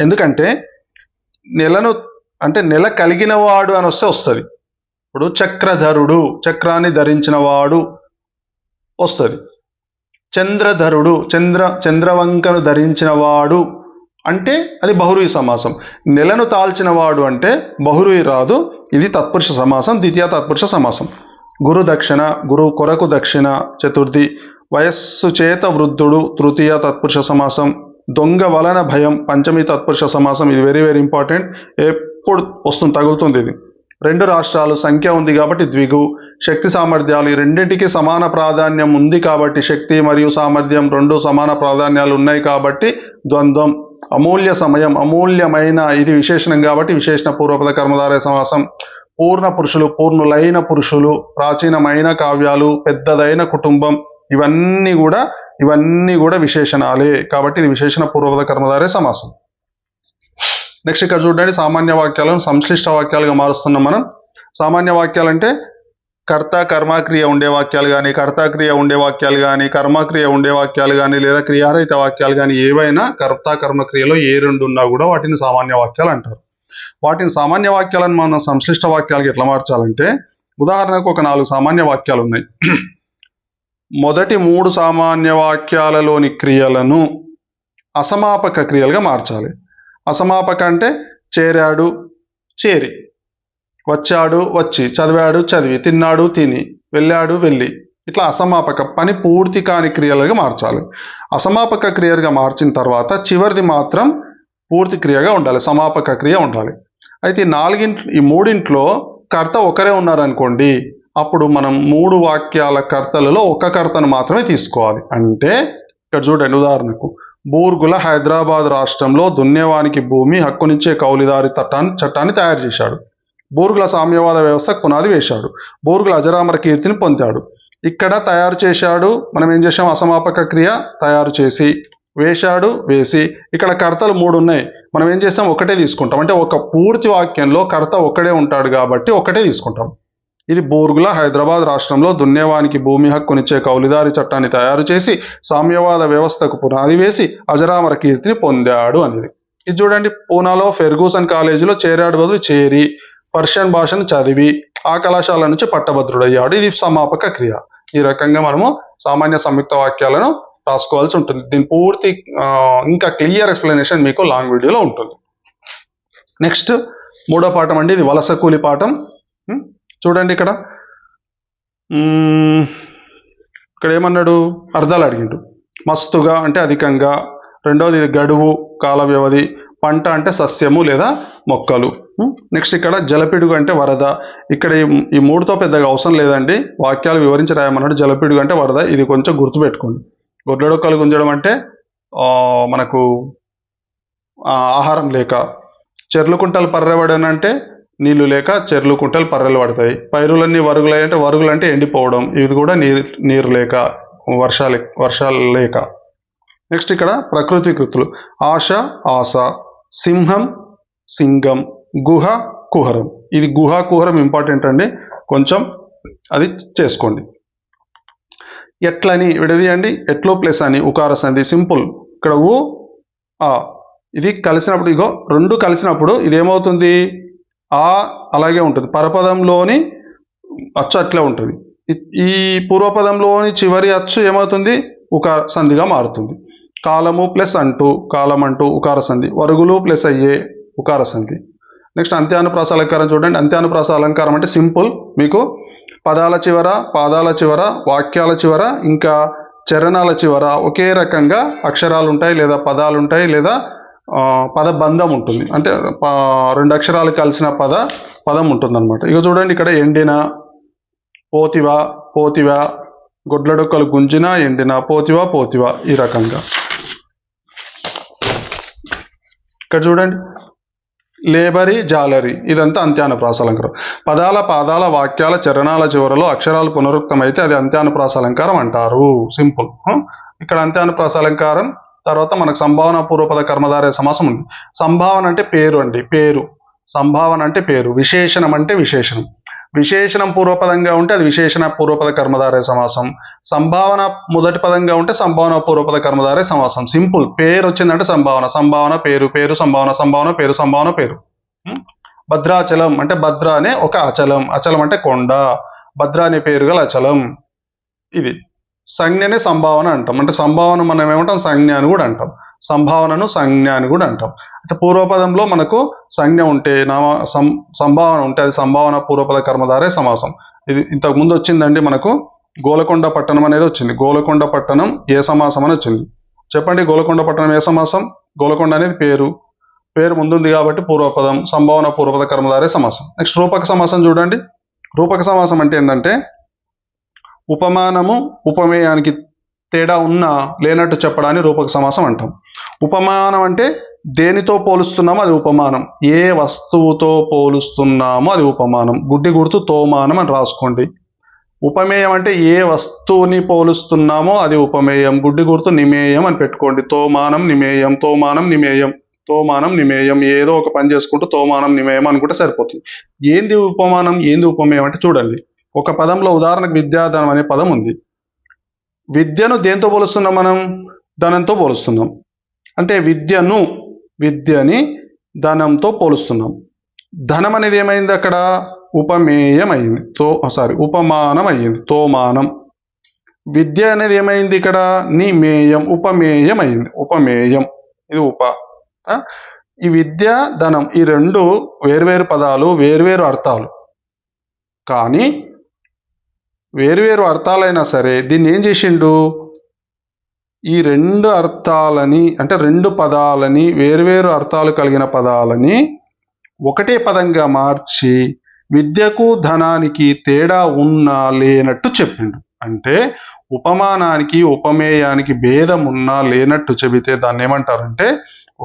ఎందుకంటే నెలను అంటే నెల కలిగిన వాడు అని వస్తుంది. ఇప్పుడు చక్రధరుడు, చక్రాన్ని ధరించిన వాడు వస్తుంది. చంద్రధరుడు, చంద్రవంకను ధరించిన వాడు అంటే అది బహురువి సమాసం. నెలను తాల్చిన వాడు అంటే బహురువి రాదు. ఇది తత్పురుష సమాసం, ద్వితీయ తత్పురుష సమాసం. గురు దక్షిణ, గురువు కొరకు దక్షిణ చతుర్థి. వయస్సు చేత వృద్ధుడు తృతీయ తత్పురుష సమాసం. దొంగ వలన భయం పంచమి తత్పురుష సమాసం. ఇది వెరీ వెరీ ఇంపార్టెంట్, ఎప్పుడు వస్తుంది తగులుతుంది ఇది. 2 రాష్ట్రాలు సంఖ్య ఉంది కాబట్టి ద్విగు. శక్తి సామర్థ్యాలు ఈ రెండింటికి సమాన ప్రాధాన్యం ఉంది కాబట్టి శక్తి మరియు సామర్థ్యం 2 సమాన ప్రాధాన్యాలు ఉన్నాయి కాబట్టి ద్వంద్వం. అమూల్య సమయం అమూల్యమైన ఇది విశేషణం కాబట్టి విశేషణ పూర్వపద కర్మధారయ సమాసం. పూర్ణ పురుషులు పూర్ణులైన పురుషులు, ప్రాచీనమైన కావ్యాలు, పెద్దదైన కుటుంబం ఇవన్నీ కూడా విశేషణాలే కాబట్టి ఇది విశేషణ పూర్వపద కర్మధారయ సమాసం. నెక్స్ట్ ఇక్కడ చూడండి, సామాన్య వాక్యాలను సంశ్లిష్ట వాక్యాలుగా మారుస్తున్నాం మనం. సామాన్య వాక్యాలు అంటే కర్త కర్మక్రియ ఉండే వాక్యాలు కానీ, కర్తాక్రియ ఉండే వాక్యాలు కానీ, కర్మక్రియ ఉండే వాక్యాలు కానీ, లేదా క్రియారహిత వాక్యాలు కానీ ఏవైనా కర్త కర్మక్రియలో ఏ 2 ఉన్నా కూడా వాటిని సామాన్య వాక్యాలు అంటారు. వాటిని సామాన్య వాక్యాలను మనం సంశ్లిష్ట వాక్యాలకు ఎట్లా మార్చాలంటే, ఉదాహరణకు ఒక 4 సామాన్య వాక్యాలు ఉన్నాయి. మొదటి 3 సామాన్య వాక్యాలలోని క్రియలను అసమాపక క్రియలుగా మార్చాలి. అసమాపక అంటే చేరాడు చేరి, వచ్చాడు వచ్చి, చదివాడు చదివి, తిన్నాడు తిని, వెళ్ళాడు వెళ్ళి, ఇట్లా అసమాపక పని పూర్తి కాని క్రియలుగా మార్చాలి. అసమాపక క్రియగా మార్చిన తర్వాత చివరిది మాత్రం పూర్తి క్రియగా ఉండాలి, సమాపక క్రియ ఉండాలి. అయితే ఈ 3 కర్త ఒకరే ఉన్నారనుకోండి, అప్పుడు మనం 3 వాక్యాల కర్తలలో ఒక కర్తను మాత్రమే తీసుకోవాలి. అంటే ఇక్కడ చూడండి, ఉదాహరణకు బూర్గుల హైదరాబాద్ రాష్ట్రంలో దున్నేవానికి భూమి హక్కునిచ్చే కౌలుదారి చట్టాన్ని తయారు చేశాడు. బూర్గుల సామ్యవాద వ్యవస్థకు పునాది వేశాడు. బూర్గుల అజరామర కీర్తిని పొందాడు. ఇక్కడ తయారు చేశాడు, మనం ఏం చేసాం? అసమాపక క్రియ తయారు చేసి, వేశాడు వేసి, ఇక్కడ కర్తలు 3 ఉన్నాయి, మనం ఏం చేస్తాం? ఒకటే తీసుకుంటాం. అంటే ఒక పూర్తి వాక్యంలో కర్త ఒక్కడే ఉంటాడు కాబట్టి ఒకటే తీసుకుంటాం. ఇది బూర్గుల హైదరాబాద్ రాష్ట్రంలో దున్నేవానికి భూమి హక్కునిచ్చే కౌలుదారి చట్టాన్ని తయారు చేసి సామ్యవాద వ్యవస్థకు పునాది వేసి అజరామర కీర్తిని పొందాడు అనేది. ఇది చూడండి, పూనాలో ఫెర్గూసన్ కాలేజీలో చేరాడు బదులు చేరి, పర్షియన్ భాషను చదివి ఆ కళాశాల నుంచి పట్టభద్రుడయ్యాడు. ఇది సమాపక క్రియ. ఈ రకంగా మనము సామాన్య సంయుక్త వాక్యాలను రాసుకోవాల్సి ఉంటుంది. దీని పూర్తి ఇంకా క్లియర్ ఎక్స్ప్లెనేషన్ మీకు లాంగ్ వీడియోలో ఉంటుంది. నెక్స్ట్ 3వ పాఠం అండి, ఇది వలస కూలి పాఠం. చూడండి, ఇక్కడ ఏమన్నాడు? అర్థాలు అడిగిండు. మస్తుగా అంటే అధికంగా, రెండవది గడువు కాల వ్యవధి, పంట అంటే సస్యము లేదా మొక్కలు. నెక్స్ట్ ఇక్కడ జలపిడుగు అంటే వరద. ఇక్కడ ఈ 3తో పెద్దగా అవసరం లేదండి, వాక్యాలు వివరించి రాయమన్నాడు. జలపిడుగు అంటే వరద, ఇది కొంచెం గుర్తుపెట్టుకోండి. గొడ్లడొక్కలు గుంజడం అంటే మనకు ఆహారం లేక. చెర్లు కుంటలు పర్రెవడని అంటే నీళ్లు లేక చెర్లు కుంటలు పర్రెలు పడతాయి. పైరులన్నీ వరుగులై అంటే వరుగులు అంటే ఎండిపోవడం, ఇది కూడా నీరు లేక, వర్షాలు లేక. నెక్స్ట్ ఇక్కడ ప్రకృతి కృతులు, ఆశ ఆశ, సింహం సింగం, గుహ కుహరం. ఇది గుహ కుహరం ఇంపార్టెంట్ అండి, కొంచెం అది చేసుకోండి. ఎట్లని విడదీయండి, ఎట్లో ప్లేస్ అని ఉకార సంధి సింపుల్. ఇక్కడ ఇది కలిసినప్పుడు, ఇగో 2 కలిసినప్పుడు ఇదేమవుతుంది? అలాగే ఉంటుంది. పరపదంలోని అచ్చు అట్లే ఉంటుంది. ఈ పూర్వపదంలోని చివరి అచ్చు ఏమవుతుంది? ఉకార సంధిగా మారుతుంది. కాలము ప్లస్ అంటూ, కాలం అంటూ ఉకార సంధి. వరుగులు ప్లస్ అయ్యే ఉకార సంధి. నెక్స్ట్ అంత్యానుప్రాస అలంకారం చూడండి. అంత్యానుప్రాస అలంకారం అంటే సింపుల్. మీకు పదాల చివర, పాదాల చివర, వాక్యాల చివర, ఇంకా చరణాల చివర ఒకే రకంగా అక్షరాలు ఉంటాయి, లేదా పదాలు ఉంటాయి, లేదా పదబంధం ఉంటుంది. అంటే రెండు అక్షరాలు కలిసిన పదం ఉంటుంది అనమాట. ఇక చూడండి, ఇక్కడ ఎండిన, పోతివా, పోతివా, గొడ్లడొక్కలు గుంజిన, ఎండిన, పోతివా, పోతివా, ఈ రకంగా. ఇక్కడ చూడండి, లేబరి, జాలరి, ఇదంతా అంత్యానుప్రాస అలంకారం. పదాల, పాదాల, వాక్యాల, చరణాల చివరలో అక్షరాలు పునరుక్తమైతే అది అంత్యానుప్రాస అలంకారం అంటారు. సింపుల్. ఇక్కడ అంత్యానుప్రాస అలంకారం తర్వాత మనకు సంభావన పూర్వపద కర్మధారయ సమాసం ఉంది. సంభావన అంటే పేరు అండి, పేరు. సంభావన అంటే పేరు. విశేషణం అంటే విశేషణం. విశేషణం పూర్వపదంగా ఉంటే అది విశేషణ పూర్వపద కర్మధారయ సమాసం. సంభావన మొదటి పదంగా ఉంటే సంభావన పూర్వపద కర్మధారయ సమాసం. సింపుల్. పేరు వచ్చిందంటే సంభావన, సంభావన పేరు, పేరు సంభావన, సంభావన పేరు, సంభావన పేరు. భద్రాచలం అంటే భద్ర అనే ఒక అచలం, అచలం అంటే కొండ, భద్ర అనే పేరు గల అచలం. ఇది సంజ్ఞనే సంభావన అంటాం. అంటే సంభావన మనం ఏమంటాం? సంజ్ఞ అని కూడా అంటాం. సంభావనను సంజ్ఞ అని కూడా అంటాం. అయితే పూర్వపదంలో మనకు సంజ్ఞ ఉంటే, సంభావన ఉంటే అది సంభావన పూర్వపద కర్మధారయ సమాసం. ఇది ఇంతకు ముందు వచ్చిందండి మనకు గోలకొండ పట్టణం అనేది వచ్చింది. గోలకొండ పట్టణం ఏ సమాసం అని వచ్చింది? చెప్పండి, గోలకొండ పట్టణం ఏ సమాసం? గోలకొండ అనేది పేరు, పేరు ముందుంది కాబట్టి పూర్వపదం, సంభావన పూర్వపద కర్మధారయ సమాసం. నెక్స్ట్ రూపక సమాసం చూడండి. రూపక సమాసం అంటే ఏంటంటే ఉపమానము ఉపమేయానికి తేడా ఉన్నా లేనట్టు చెప్పడాన్ని రూపక సమాసం అంటాం. ఉపమానం అంటే దేనితో పోలుస్తున్నామో అది ఉపమానం. ఏ వస్తువుతో పోలుస్తున్నామో అది ఉపమానం. గుడ్డి గుర్తు తోమానం అని రాసుకోండి. ఉపమేయం అంటే ఏ వస్తువుని పోలుస్తున్నామో అది ఉపమేయం. గుడ్డి గుర్తు నిమేయం అని పెట్టుకోండి. తోమానం నిమేయం, తోమానం నిమేయం, తోమానం నిమేయం. ఏదో ఒక పని చేసుకుంటూ తోమానం నిమేయం అనుకుంటే సరిపోతుంది. ఏంది ఉపమానం, ఏంది ఉపమేయం అంటే చూడండి. ఒక పదంలో ఉదాహరణకు విద్యాధనం అనే పదం ఉంది. విద్యను దేంతో పోలుస్తున్నాం? మనం ధనంతో పోలుస్తున్నాం. అంటే విద్యని ధనంతో పోలుస్తున్నాం. ధనం అనేది ఏమైంది అక్కడ? ఉపమేయం అయింది. ఉపమానం అయ్యింది, తోమానం. విద్య అనేది ఏమైంది ఇక్కడ? నిమేయం, ఉపమేయం అయింది, ఉపమేయం. ఇది ఈ విద్య, ధనం ఈ రెండు వేర్వేరు పదాలు, వేర్వేరు అర్థాలు. కానీ వేరువేరు అర్థాలైనా సరే దీన్ని ఏం చేసిండు? ఈ రెండు అర్థాలని, అంటే రెండు పదాలని, వేరువేరు అర్థాలు కలిగిన పదాలని ఒకటే పదంగా మార్చి విద్యకు ధనానికి తేడా ఉన్నా లేనట్టు చెప్పిండు. అంటే ఉపమానానికి ఉపమేయానికి భేదం ఉన్నా లేనట్టు చెబితే దాన్ని ఏమంటారంటే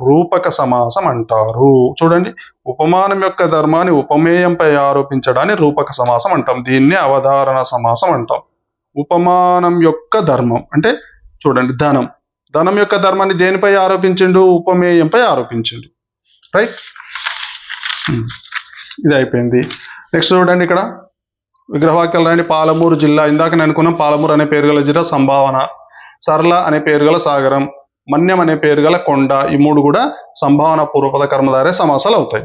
రూపక సమాసం అంటారు. చూడండి, ఉపమానం యొక్క ధర్మాన్ని ఉపమేయంపై ఆరోపించడాన్ని రూపక సమాసం అంటాం. దీన్ని అవధారణ సమాసం అంటాం. ఉపమానం యొక్క ధర్మం అంటే చూడండి, ధనం యొక్క ధర్మాన్ని దేనిపై ఆరోపించిండు? ఉపమేయంపై ఆరోపించిండు. రైట్, ఇది అయిపోయింది. నెక్స్ట్ చూడండి, ఇక్కడ విగ్రహవాక్యాలు రాయండి. పాలమూరు జిల్లా, ఇందాక నేను అనుకున్నాం పాలమూరు అనే పేరు గల జిల్లా సంభావన, సరళ అనే పేరు గల సాగరం, మన్యం అనే పేరు గల కొండ. ఈ మూడు కూడా సంభావన పూర్వపద కర్మధారయ సమాసాలు అవుతాయి.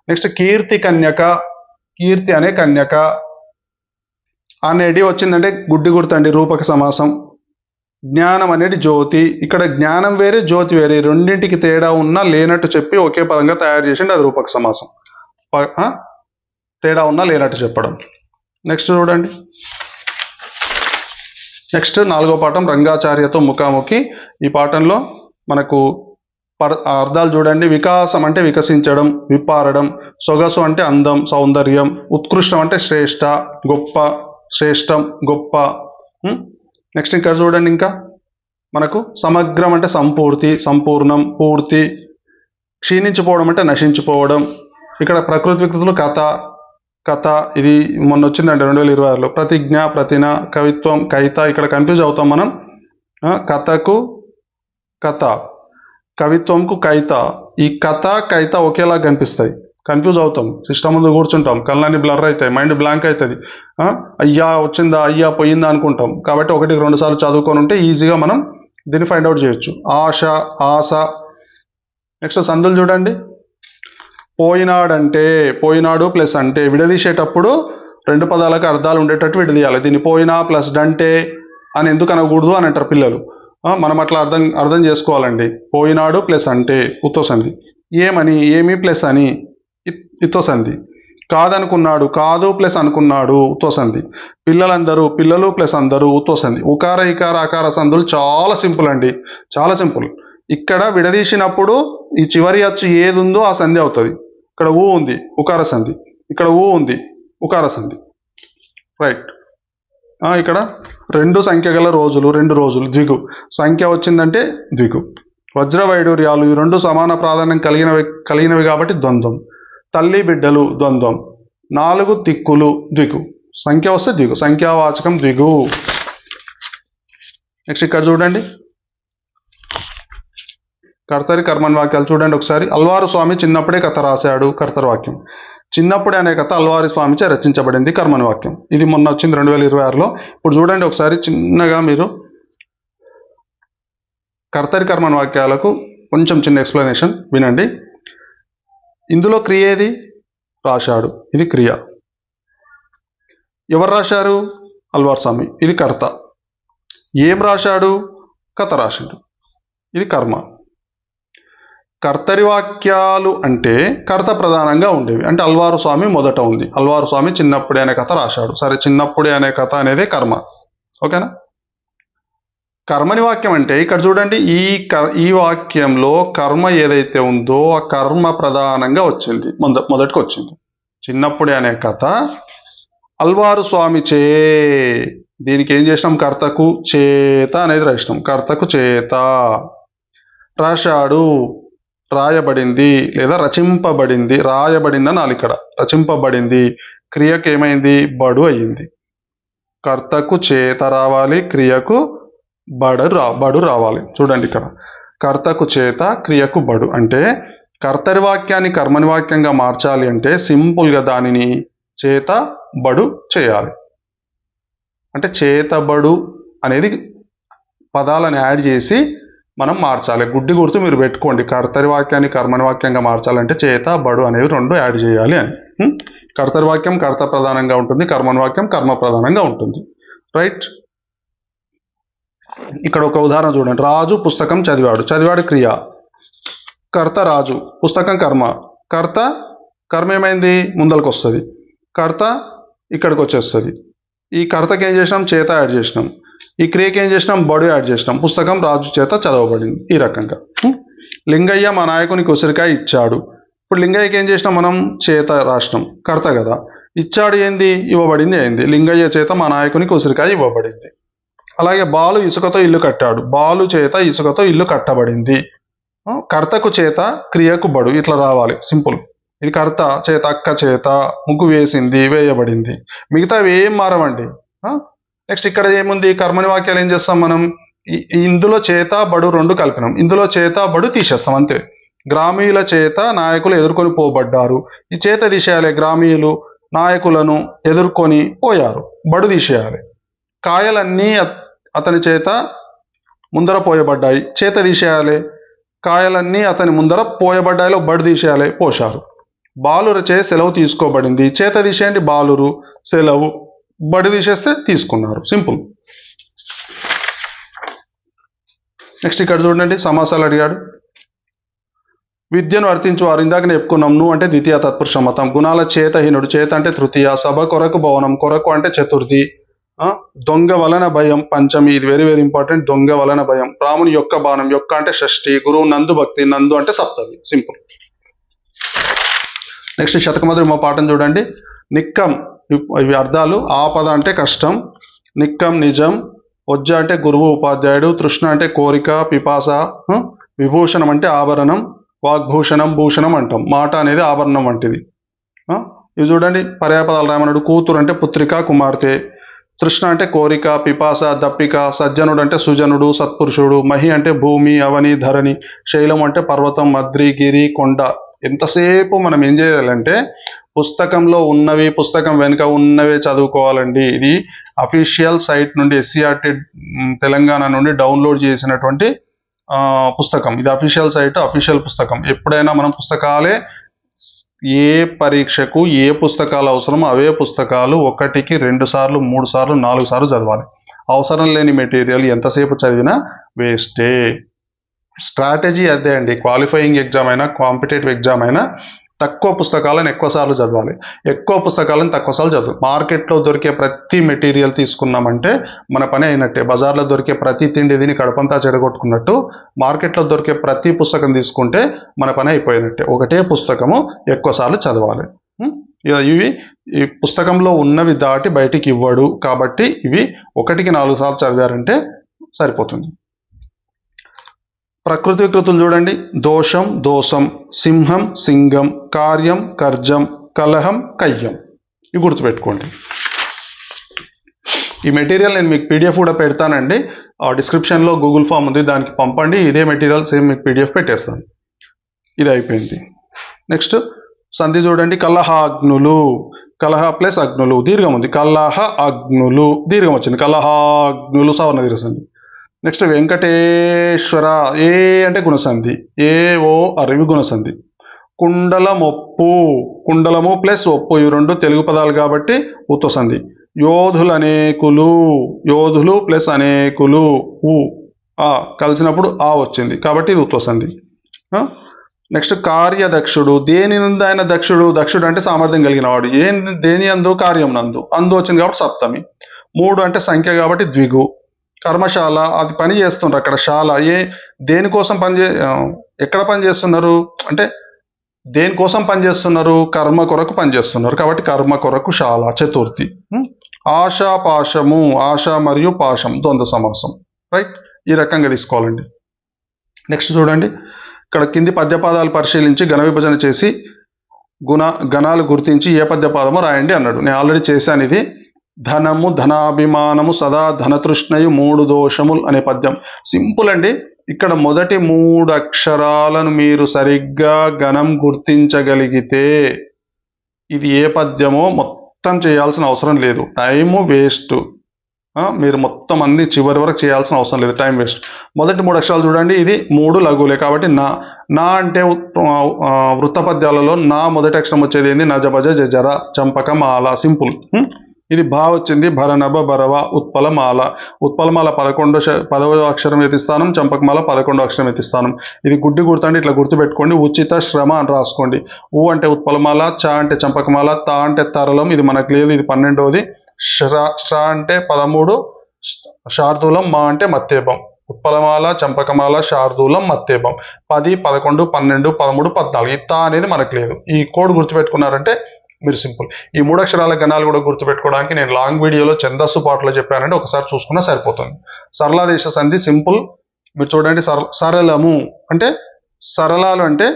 నెక్స్ట్ కీర్తి కన్యక, కీర్తి అనే కన్యక అనేది వచ్చిందంటే గుడ్డి గుర్తండి, రూపక సమాసం. జ్ఞానం అనేది జ్యోతి. ఇక్కడ జ్ఞానం వేరే, జ్యోతి వేరే, రెండింటికి తేడా ఉన్నా లేనట్టు చెప్పి ఒకే పదంగా తయారు చేసిండు, అది రూపక సమాసం. తేడా ఉన్నా లేనట్టు చెప్పడం. నెక్స్ట్ చూడండి, నెక్స్ట్ 4వ పాఠం రంగాచార్యతో ముఖాముఖి. ఈ పాఠంలో మనకు అర్థాలు చూడండి. వికాసం అంటే వికసించడం, విప్పారడం. సొగసు అంటే అందం, సౌందర్యం. ఉత్కృష్టం అంటే శ్రేష్ఠ, గొప్ప, శ్రేష్టం, గొప్ప. నెక్స్ట్ ఇంకా చూడండి, ఇంకా మనకు సమగ్రం అంటే సంపూర్తి, సంపూర్ణం, పూర్తి. క్షీణించిపోవడం అంటే నశించిపోవడం. ఇక్కడ ప్రకృతి వికృతులు కథ, ఇది మొన్న వచ్చిందండి 2026లో. ప్రతిజ్ఞ, ప్రతిన, కవిత్వం, కైత. ఇక్కడ కన్ఫ్యూజ్ అవుతాం మనం. కథకు కథ, కవిత్వంకు కైత. ఈ కథ కైత ఒకేలా కనిపిస్తాయి, కన్ఫ్యూజ్ అవుతాం. సిస్టమ్ ముందు కూర్చుంటాం, కళ్ళని బ్లర్ అవుతాయి, మైండ్ బ్లాంక్ అవుతుంది. అయ్యా వచ్చిందా, అయ్యా పోయిందా అనుకుంటాం. కాబట్టి 1-2 సార్లు చదువుకొని ఉంటే ఈజీగా మనం దీన్ని ఫైండ్ అవుట్ చేయొచ్చు. ఆశ, ఆశ. నెక్స్ట్ సందులు చూడండి. పోయినాడంటే, పోయినాడు ప్లస్ అంటే విడదీసేటప్పుడు రెండు పదాలకు అర్థాలు ఉండేటట్టు విడదీయాలి. దీన్ని పోయినా ప్లస్ డంటే అని ఎందుకు అనకూడదు అని అంటారు పిల్లలు. మనం అట్లా అర్థం చేసుకోవాలండి. పోయినాడు ప్లస్ అంటే ఉత్తో సంధి, ఏమని ఏమి ప్లస్ అని ఇత్తో సంధి, కాదనుకున్నాడు కాదు ప్లస్ అనుకున్నాడు ఉత్తో సంధి, పిల్లలందరూ పిల్లలు ప్లస్ అందరూ ఉత్తో సంధి. ఉకార ఇకార అకార సంధులు చాలా సింపుల్ అండి, చాలా సింపుల్. ఇక్కడ విడదీసినప్పుడు ఈ చివరి అచ్చు ఏది ఉందో ఆ సంధి అవుతుంది. ఇక్కడ ఊ ఉంది ఉకార సంధి, ఇక్కడ ఊ ఉంది ఉకార సంధి. రైట్. ఇక్కడ రెండు సంఖ్య గల రోజులు, 2 రోజులు ద్విగు, సంఖ్య వచ్చిందంటే ద్విగు. వజ్ర వైడూర్యాలు ఈ రెండు సమాన ప్రాధాన్యం కలిగినవి కాబట్టి ద్వంద్వం. తల్లి బిడ్డలు ద్వంద్వం. 4 దిక్కులు ద్విగు, సంఖ్య వస్తే ద్విగు, సంఖ్యావాచకం ద్విగు. నెక్స్ట్ ఇక్కడ చూడండి కర్తరి కర్మన్ వాక్యాలు చూడండి ఒకసారి. అల్వారు స్వామి చిన్నప్పుడే కథ రాశాడు, కర్తరి వాక్యం. చిన్నప్పుడే అనే కథ అల్వారి స్వామిచే రచించబడింది, కర్మని వాక్యం. ఇది మొన్న వచ్చింది 2026లో. ఇప్పుడు చూడండి ఒకసారి చిన్నగా మీరు కర్తరి కర్మన్ వాక్యాలకు కొంచెం చిన్న ఎక్స్ప్లెనేషన్ వినండి. ఇందులో క్రియ ఏది? రాశాడు, ఇది క్రియ. ఎవరు రాశారు? అల్వార్ స్వామి, ఇది కర్త. ఏం రాశాడు? కథ రాశాడు, ఇది కర్మ. కర్తరి వాక్యాలు అంటే కర్త ప్రధానంగా ఉండేవి. అంటే అల్వారు స్వామి మొదట ఉంది. అల్వారు స్వామి చిన్నప్పుడే అనే కథ రాశాడు. సరే, చిన్నప్పుడే అనే కథ అనేది కర్మ. ఓకేనా? కర్మని వాక్యం అంటే ఇక్కడ చూడండి, ఈ వాక్యంలో కర్మ ఏదైతే ఉందో ఆ కర్మ ప్రధానంగా వచ్చింది, మొదటికి వచ్చింది. చిన్నప్పుడే అనే కథ అల్వారు స్వామి చే, దీనికి ఏం చేసినాం? కర్తకు చేత అనేది రాసినాం. కర్తకు చేత రాశాడు, రాయబడింది లేదా రచింపబడింది. రాయబడింది అనాలి ఇక్కడ, రచింపబడింది. క్రియకు ఏమైంది? బడు అయ్యింది. కర్తకు చేత రావాలి, క్రియకు బడు రావాలి. చూడండి ఇక్కడ కర్తకు చేత క్రియకు బడు అంటే కర్తరి వాక్యాన్ని కర్మని వాక్యంగా మార్చాలి అంటే సింపుల్గా దానిని చేత బడు చేయాలి. అంటే చేతబడు అనేది పదాలను యాడ్ చేసి మనం మార్చాలి. గుడ్డి గుర్తు మీరు పెట్టుకోండి. కర్తరి వాక్యాన్ని కర్మని వాక్యంగా మార్చాలంటే చేత బడు అనేవి 2 యాడ్ చేయాలి అని. కర్తరి వాక్యం కర్త ప్రధానంగా ఉంటుంది, కర్మని వాక్యం కర్మ ప్రధానంగా ఉంటుంది. రైట్. ఇక్కడ ఒక ఉదాహరణ చూడండి. రాజు పుస్తకం చదివాడు క్రియ, కర్త రాజు, పుస్తకం కర్మ. కర్మ ఏమైంది? ముందలకు వస్తుంది. కర్త ఇక్కడికి వచ్చేస్తుంది. ఈ కర్తకి ఏం చేసినాం? చేత యాడ్ చేసినాం. ఈ క్రియకి ఏం చేసినాం? బడు యాడ్ చేసినాం. పుస్తకం రాజు చేత చదవబడింది. ఈ రకంగా లింగయ్య మా నాయకునికి ఉసిరికాయ ఇచ్చాడు. ఇప్పుడు లింగయ్యకి ఏం చేసినాం? మనం చేత రాసినాం, కర్త కదా. ఇచ్చాడు ఏంది? ఇవ్వబడింది అయింది. లింగయ్య చేత మా నాయకునికి ఉసిరికాయ ఇవ్వబడింది. అలాగే బాలు ఇసుకతో ఇల్లు కట్టాడు. బాలు చేత ఇసుకతో ఇల్లు కట్టబడింది. కర్తకు చేత క్రియకు బడు, ఇట్లా రావాలి సింపుల్. ఇది కర్త చేత, అక్క చేత ముగ్గు వేసింది, వేయబడింది. మిగతావి ఏం మారవండి. నెక్స్ట్ ఇక్కడ ఏముంది? కర్మని వాక్యాలు ఏం చేస్తాం మనం? ఇందులో చేత బడు 2 కలిపినాం. ఇందులో చేత బడు తీసేస్తాం అంతే. గ్రామీయుల చేత నాయకులు ఎదుర్కొని పోబడ్డారు. ఈ చేత తీసేయాలి. గ్రామీయులు నాయకులను ఎదుర్కొని పోయారు, బడు తీసేయాలి. కాయలన్నీ అతని చేత ముందర పోయబడ్డాయి, చేత తీసేయాలి. కాయలన్నీ అతని ముందర పోయబడ్డాయిలో బడు తీసేయాలి, పోశారు. బాలుర చే సెలవు తీసుకోబడింది. చేత తీసేయండి, బాలురు సెలవు, బడి తీసేస్తే తీసుకున్నారు. సింపుల్. నెక్స్ట్ ఇక్కడ చూడండి, సమాసాలు అడిగాడు. విద్యను వర్తించువారు, ఇందాక చెప్పుకున్నాం. నువ్వు అంటే ద్వితీయ తత్పురుష మతం. గుణాల చేతహీనుడు, చేత అంటే తృతీయ. సభ కొరకు భవనం, కొరకు అంటే చతుర్థి. దొంగ వలన భయం పంచమి, ఇది వెరీ వెరీ ఇంపార్టెంట్. దొంగ వలన భయం. రాముని యొక్క బాణం, యొక్క అంటే షష్ఠి. గురువు నందు భక్తి, నందు అంటే సప్తమి. సింపుల్. నెక్స్ట్ శతకమధురి పాఠం చూడండి. నిక్కం, ఇవి అర్థాలు. ఆపద అంటే కష్టం, నిక్కం నిజం. వజ్జ అంటే గురువు ఉపాధ్యాయుడు. తృష్ణ అంటే కోరిక పిపాస. విభూషణం అంటే ఆభరణం. వాగ్భూషణం భూషణం అంటాం. మాట అనేది ఆభరణం వంటిది. ఇవి చూడండి పర్యాపదాలు రామనుడు. కూతురు అంటే పుత్రిక కుమార్తె. తృష్ణ అంటే కోరిక పిపాస దప్పిక. సజ్జనుడు అంటే సుజనుడు సత్పురుషుడు. మహి అంటే భూమి అవని ధరణి. శైలం అంటే పర్వతం మద్రి గిరి కొండ. ఎంతసేపు మనం ఏం చేయాలంటే పుస్తకంలో ఉన్నవి, పుస్తకం వెనుక ఉన్నవే చదువుకోవాలండి. ఇది అఫీషియల్ సైట్ నుండి SCERT తెలంగాణ నుండి డౌన్లోడ్ చేసినటువంటి పుస్తకం. ఇది అఫీషియల్ సైట్, అఫీషియల్ పుస్తకం. ఎప్పుడైనా మనం పుస్తకాలే ఏ పరీక్షకు ఏ పుస్తకాలు అవసరమో అవే పుస్తకాలు 1కి 2 సార్లు 3 సార్లు 4 సార్లు చదవాలి. అవసరం లేని మెటీరియల్ ఎంతసేపు చదివినా వేస్టే. స్ట్రాటజీ అదే అండి. క్వాలిఫైయింగ్ ఎగ్జామ్ అయినా కాంపిటేటివ్ ఎగ్జామ్ అయినా తక్కువ పుస్తకాలను ఎక్కువ సార్లు చదవాలి, ఎక్కువ పుస్తకాలను తక్కువ సార్లు చదవాలి. మార్కెట్లో దొరికే ప్రతి మెటీరియల్ తీసుకున్నామంటే మన పని అయినట్టే. బజార్లో దొరికే ప్రతి తిండి తిని కడపంతా చెడగొట్టుకున్నట్టు మార్కెట్లో దొరికే ప్రతి పుస్తకం తీసుకుంటే మన పని అయిపోయినట్టే. ఒకటే పుస్తకము ఎక్కువ సార్లు చదవాలి. ఇవి ఈ పుస్తకంలో ఉన్నవి దాటి బయటికి ఇవ్వడు కాబట్టి ఇవి 1కి 4 సార్లు చదివారంటే సరిపోతుంది. ప్రకృతి వికృతులు చూడండి. దోషం దోసం, సింహం సింగం, కార్యం కర్జం, కలహం కయ్యం. ఇవి గుర్తుపెట్టుకోండి. ఈ మెటీరియల్ నేను మీకు పీడిఎఫ్ కూడా పెడతానండి. డిస్క్రిప్షన్లో గూగుల్ ఫామ్ ఉంది, దానికి పంపండి. ఇదే మెటీరియల్ సేమ్ మీకు పీడిఎఫ్ పెట్టేస్తాను. ఇది అయిపోయింది. నెక్స్ట్ సంధి చూడండి. కలహాగ్నులు, కలహ ప్లస్ అగ్నులు, దీర్ఘం ఉంది. కలహ అగ్నులు దీర్ఘం వచ్చింది. కలహాగ్నులు సవర్ణ దీర్ఘ సంధి. నెక్స్ట్ వెంకటేశ్వర, ఏ అంటే గుణసంధి, ఏ ఓ అరివి గుణసంధి. కుండలమొప్పు, కుండలము ప్లస్ ఒప్పు, ఇవి 2 తెలుగు పదాలు కాబట్టి ఉత్వ సంధి. యోధులు అనేకులు, యోధులు ప్లస్ అనేకులు, ఊ ఆ కలిసినప్పుడు ఆ వచ్చింది కాబట్టి ఇది ఉత్వ సంధి. నెక్స్ట్ కార్యదక్షుడు, దేని నందు ఆయన దక్షుడు, దక్షుడు అంటే సామర్థ్యం కలిగిన వాడు. దేని అందు, కార్యం నందు, అందు వచ్చింది కాబట్టి సప్తమి. 3 అంటే సంఖ్య కాబట్టి ద్విగు. కర్మశాల, అది పని చేస్తున్నారు అక్కడ. శాల, దేనికోసం ఎక్కడ పని చేస్తున్నారు అంటే దేనికోసం పని చేస్తున్నారు, కర్మ కొరకు పని చేస్తున్నారు కాబట్టి కర్మ కొరకు శాల, చతుర్థి. ఆశా పాశము, ఆశ మరియు పాశం ద్వంద్వ సమాసం. రైట్, ఈ రకంగా తీసుకోవాలండి. నెక్స్ట్ చూడండి. ఇక్కడ కింది పద్యపాదాలు పరిశీలించి ఘన విభజన చేసి గణాలు గుర్తించి ఏ పద్యపాదమో రాయండి అన్నాడు. నేను ఆల్రెడీ చేశాను ఇది. ధనము ధనాభిమానము సదా ధనతృష్ణయు 3 దోషములు అనే పద్యం. సింపుల్ అండి. ఇక్కడ మొదటి 3 అక్షరాలను మీరు సరిగ్గా గణం గుర్తించగలిగితే ఇది ఏ పద్యమో మొత్తం చేయాల్సిన అవసరం లేదు, టైము వేస్ట్. మీరు మొత్తం అన్ని చివరి వరకు చేయాల్సిన అవసరం లేదు, టైం వేస్ట్. మొదటి 3 అక్షరాలు చూడండి. ఇది 3 లఘువులే కాబట్టి నా అంటే వృత్త పద్యాలలో నా మొదటి అక్షరం వచ్చేది ఏంది, నజభజ జజర చంపక మాల. సింపుల్. ఇది భా వచ్చింది. భరనభ భరవ ఉత్పలమాల. ఉత్పలమాల 10వ అక్షరం యతిస్థానం, చంపకమాల 11వ అక్షరం యతిస్థానం. ఇది గుడ్డి గుర్తండి, ఇట్లా గుర్తుపెట్టుకోండి. ఉచిత శ్రమ అని రాసుకోండి. ఊ అంటే ఉత్పలమాల, చ అంటే చంపకమాల, తా అంటే తరలం, ఇది మనకు లేదు, ఇది 12వది. శ్ర అంటే 13 శార్దూలం, మా అంటే మత్తేపం. ఉత్పలమాల, చంపకమాల, శార్దూలం, మత్తేపం. 10, 11, 12, 13, 14. ఈ తా అనేది మనకు లేదు. ఈ కోడ్ గుర్తుపెట్టుకున్నారంటే మీరు సింపుల్. ఈ 3 అక్షరాల గణాలు కూడా గుర్తుపెట్టుకోవడానికి నేను లాంగ్ వీడియోలో ఛందస్సు పాటలో చెప్పానంటే ఒకసారి చూసుకున్నా సరిపోతుంది. సరళాదేశ సంధి సింపుల్. మీరు చూడండి. సరళము అంటే సరళాలు అంటే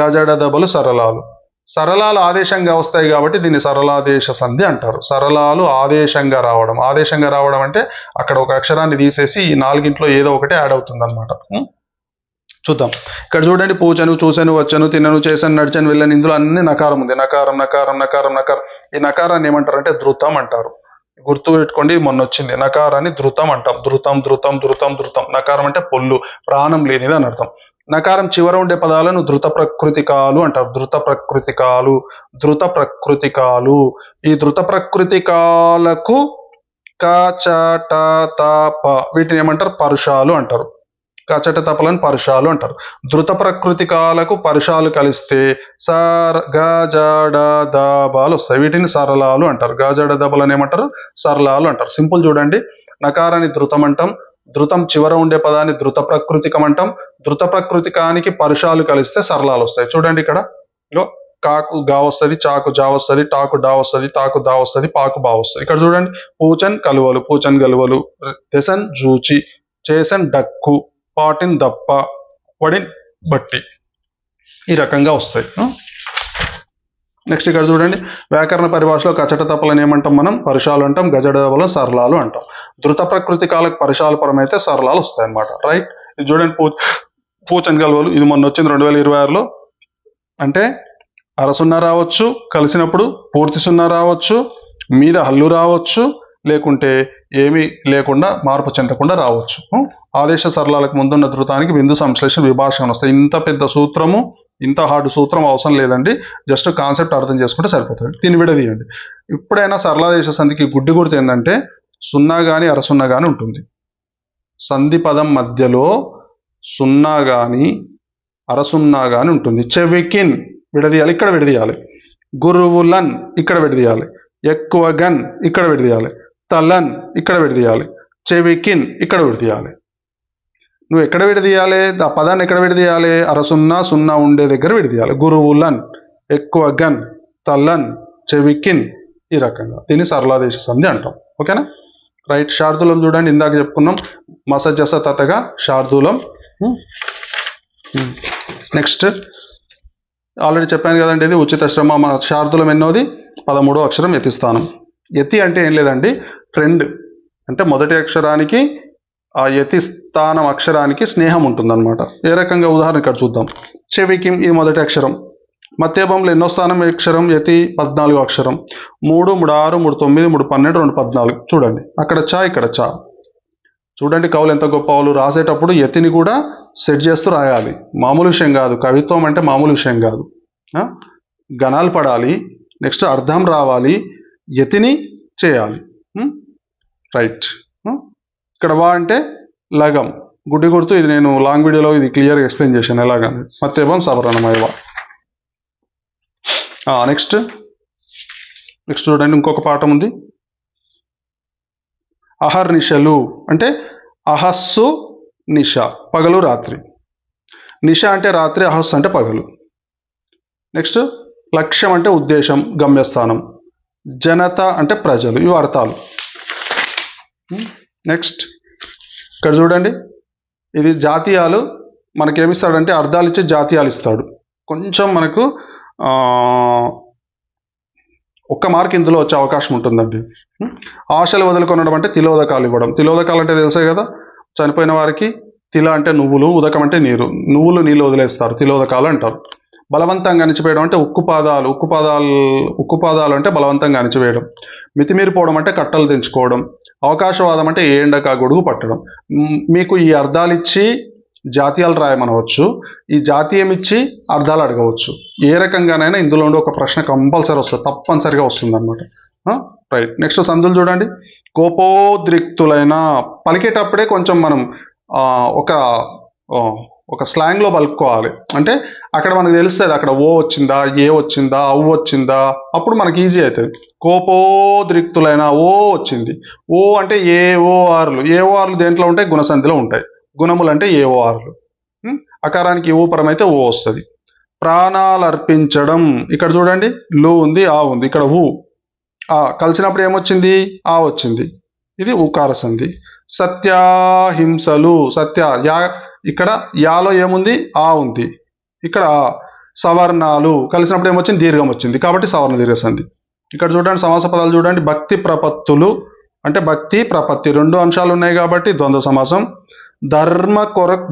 గజడ దబలు సరళాలు. సరళాలు ఆదేశంగా వస్తాయి కాబట్టి దీన్ని సరళాదేశ సంధి అంటారు. సరళాలు ఆదేశంగా రావడం. ఆదేశంగా రావడం అంటే అక్కడ ఒక అక్షరాన్ని తీసేసి ఈ 4గింట్లో ఏదో ఒకటి యాడ్ అవుతుంది అనమాట. చూద్దాం. ఇక్కడ చూడండి. పూచను, చూశాను, వచ్చాను, తినను, చేశాను, నడిచాను, వెళ్ళాను. ఇందులో అన్ని నకారం ఉంది. నకారం నకారం నకారం నకారం. ఈ నకారాన్ని ఏమంటారంటే ధృతం అంటారు. గుర్తు పెట్టుకోండి, మొన్న వచ్చింది. నకారాన్ని ధృతం అంటాం. ధృతం ధృతం ధృతం ధృతం. నకారం అంటే పొల్లు, ప్రాణం లేనిది అని అర్థం. నకారం చివర ఉండే పదాలను ధృత ప్రకృతికాలు అంటారు. ధృత ప్రకృతికాలు, ధృత ప్రకృతికాలు. ఈ ధృత ప్రకృతికాలకు క చ ట త ప వీటిని ఏమంటారు, పరుషాలు అంటారు. కచట తపలను పరుషాలు అంటారు. ధృత ప్రకృతికాలకు పరుషాలు కలిస్తే గజడ దబాలు వస్తాయి. వీటిని సరళాలు అంటారు. గజడ దబలను ఏమంటారు, సరళాలు అంటారు. సింపుల్ చూడండి. నకారాన్ని ధృతం అంటాం. ధృతం చివర ఉండే పదాన్ని ధృత ప్రకృతికం అంటాం. ధృత ప్రకృతికానికి పరుషాలు కలిస్తే సరళాలు వస్తాయి. చూడండి. ఇక్కడ కాకు గా వస్తుంది, చాకు జా వస్తుంది, టాకు డా వస్తుంది, తాకు దా వస్తుంది, పాకు బా వస్తుంది. ఇక్కడ చూడండి. పూచన్ కలువలు, పూచన్ గలువలు. తెసన్ జూచి, చేసన్ డక్కు, పాటిన్ దప్ప, వడిన్ బట్టి. ఈ రకంగా వస్తాయి. నెక్స్ట్ ఇక్కడ చూడండి. వ్యాకరణ పరిభాషలో కచట తప్పలని ఏమంటాం మనం, పరుషాలు అంటాం. గజడబలం సరళాలు అంటాం. ధృత ప్రకృతి కాలకు పరుషాలు పరమైతే సరళాలు వస్తాయి అన్నమాట. రైట్. ఇది చూడండి. పూచన్ గలువలు. ఇది మొన్న వచ్చింది 2026లో. అంటే అరసున్నా రావచ్చు, కలిసినప్పుడు పూర్తి సున్నా రావచ్చు, మీద హల్లు రావచ్చు, లేకుంటే ఏమీ లేకుండా మార్పు చెందకుండా రావచ్చు. ఆదేశ సరళాలకు ముందున్న ధృతానికి బిందు సంశ్లేషణ విభాషణ వస్తాయి. ఇంత పెద్ద సూత్రము ఇంత హార్డ్ సూత్రం అవసరం లేదండి, జస్ట్ కాన్సెప్ట్ అర్థం చేసుకుంటే సరిపోతుంది. దీన్ని విడదీయండి. ఎప్పుడైనా సరళాదేశ సంధికి గుడ్డి గుర్తు ఏంటంటే సున్నా కానీ అరసున్నా కానీ ఉంటుంది. సంధి పదం మధ్యలో సున్నా కానీ అరసున్నా కానీ ఉంటుంది. చెవికిన్ విడదీయాలి, ఇక్కడ విడదీయాలి. గురువులన్ ఇక్కడ విడదీయాలి. ఎక్కువగన్ ఇక్కడ విడదీయాలి. తలన్ ఇక్కడ విడదీయాలి. చెవికిన్ ఇక్కడ విడదీయాలి. నువ్వు ఎక్కడ విడదీయాలి? ఆ పదాన్ని ఎక్కడ విడదీయాలి? అరసున్నా సున్నా ఉండే దగ్గర విడదీయాలి. గురువులన్, ఎక్కువగన్, తలన్, చెవికిన్, ఈ రకంగా దీన్ని సరళాదేశ సంధి అంటాం. ఓకేనా? రైట్. శార్దూలం చూడండి, ఇందాక చెప్పుకున్నాం మసజస తతగా శార్దూలం. నెక్స్ట్ ఆల్రెడీ చెప్పాను కదండి, ఇది ఉచిత శ్రమ. మన శార్దూలం ఎన్నోది? 13వ అక్షరం యతి స్థానం. యతి అంటే ఏం లేదండి, ఫ్రెండ్ అంటే మొదటి అక్షరానికి ఆ యతి స్థానం అక్షరానికి స్నేహం ఉంటుందన్నమాట. ఏ రకంగా ఉదాహరణ ఇక్కడ చూద్దాం. చెవికిం ఇది మొదటి అక్షరం. మధ్యభంలో ఎన్నో స్థానం అక్షరం? యతి 14వ అక్షరం. 3, 3, 6, 3, 9, 3, 12, 2, 14. చూడండి అక్కడ చా, ఇక్కడ చా. చూడండి కవులు ఎంత గొప్ప వాళ్ళు. రాసేటప్పుడు యతిని కూడా సెట్ చేస్తూ రాయాలి. మామూలు విషయం కాదు. కవిత్వం అంటే మామూలు విషయం కాదు. గణాలు పడాలి, నెక్స్ట్ అర్థం రావాలి, యతిని చేయాలి. రైట్. ఇక్కడ వా అంటే లగం, గుడ్డి గుర్తు. ఇది నేను లాంగ్ వీడియోలో ఇది క్లియర్గా ఎక్స్ప్లెయిన్ చేశాను ఎలాగని. మత్తేవం సవర్ణమయవ. నెక్స్ట్ చూడండి, ఇంకొక పాఠం ఉంది. అహర్నిశలు అంటే అహస్సు నిశ, పగలు రాత్రి. నిశ అంటే రాత్రి, అహస్సు అంటే పగలు. నెక్స్ట్ లక్ష్యం అంటే ఉద్దేశం, గమ్యస్థానం. జనత అంటే ప్రజలు. ఇవి అర్థాలు. నెక్స్ట్ ఇక్కడ చూడండి, ఇది జాతీయాలు. మనకేమిస్తాడంటే అర్థాలు ఇచ్చే జాతీయాలు ఇస్తాడు. కొంచెం మనకు 1 మార్క్ ఇందులో వచ్చే అవకాశం ఉంటుందండి. ఆశలు వదులుకొనడం అంటే తిలోదకాలు ఇవ్వడం. తిలోదకాలు అంటే తెలుసే కదా, చనిపోయిన వారికి తిల అంటే నువ్వులు, ఉదకం అంటే నీరు. నువ్వులు నీళ్ళు వదిలేస్తారు, తిలోదకాలు అంటారు. బలవంతంగా అణిచివేయడం అంటే ఉక్కుపాదాలు. ఉక్కుపాదాలు అంటే బలవంతంగా అణిచివేయడం. మితిమీరిపోవడం అంటే కట్టలు తెంచుకోవడం. అవకాశవాదం అంటే ఏ ఎండక గొడుగు పట్టడం. మీకు ఈ అర్థాలు ఇచ్చి జాతీయాలు రాయమనవచ్చు, ఈ జాతీయం ఇచ్చి అర్థాలు అడగవచ్చు. ఏ రకంగానైనా ఇందులో ఉండే ఒక ప్రశ్న కంపల్సరీ వస్తుంది, తప్పనిసరిగా వస్తుంది అనమాట. రైట్. నెక్స్ట్ సందులు చూడండి. కోపోద్రిక్తులైన, పలికేటప్పుడే కొంచెం మనం ఒక స్లాంగ్లో పలుకోవాలి. అంటే అక్కడ మనకు తెలుస్తుంది అక్కడ ఓ వచ్చిందా, ఏ వచ్చిందా, అవు వచ్చిందా, అప్పుడు మనకి ఈజీ అవుతుంది. కోపోద్రిక్తులైన, ఓ వచ్చింది. ఓ అంటే ఏఓఆర్లు. ఏఓఆర్లు దేంట్లో ఉంటాయి? గుణసంధిలో ఉంటాయి. గుణములు అంటే ఏఓఆర్లు. అకారానికి ఊపరం అయితే ఓ వస్తుంది. ప్రాణాలు అర్పించడం, ఇక్కడ చూడండి లు ఉంది, ఆ ఉంది. ఇక్కడ ఊ కలిసినప్పుడు ఏమొచ్చింది? ఆ వచ్చింది. ఇది ఊకార సంధి. సత్యాహింసలు, సత్య యా, ఇక్కడ యాలో ఏముంది? ఆ ఉంది. ఇక్కడ సవర్ణాలు కలిసినప్పుడు ఏమొచ్చింది? దీర్ఘం వచ్చింది, కాబట్టి సవర్ణ దీర్ఘ సంధి. ఇక్కడ చూడండి సమాస పదాలు చూడండి. భక్తి ప్రపత్తులు అంటే భక్తి ప్రపత్తి 2 అంశాలు ఉన్నాయి కాబట్టి ద్వంద్వ సమాసం.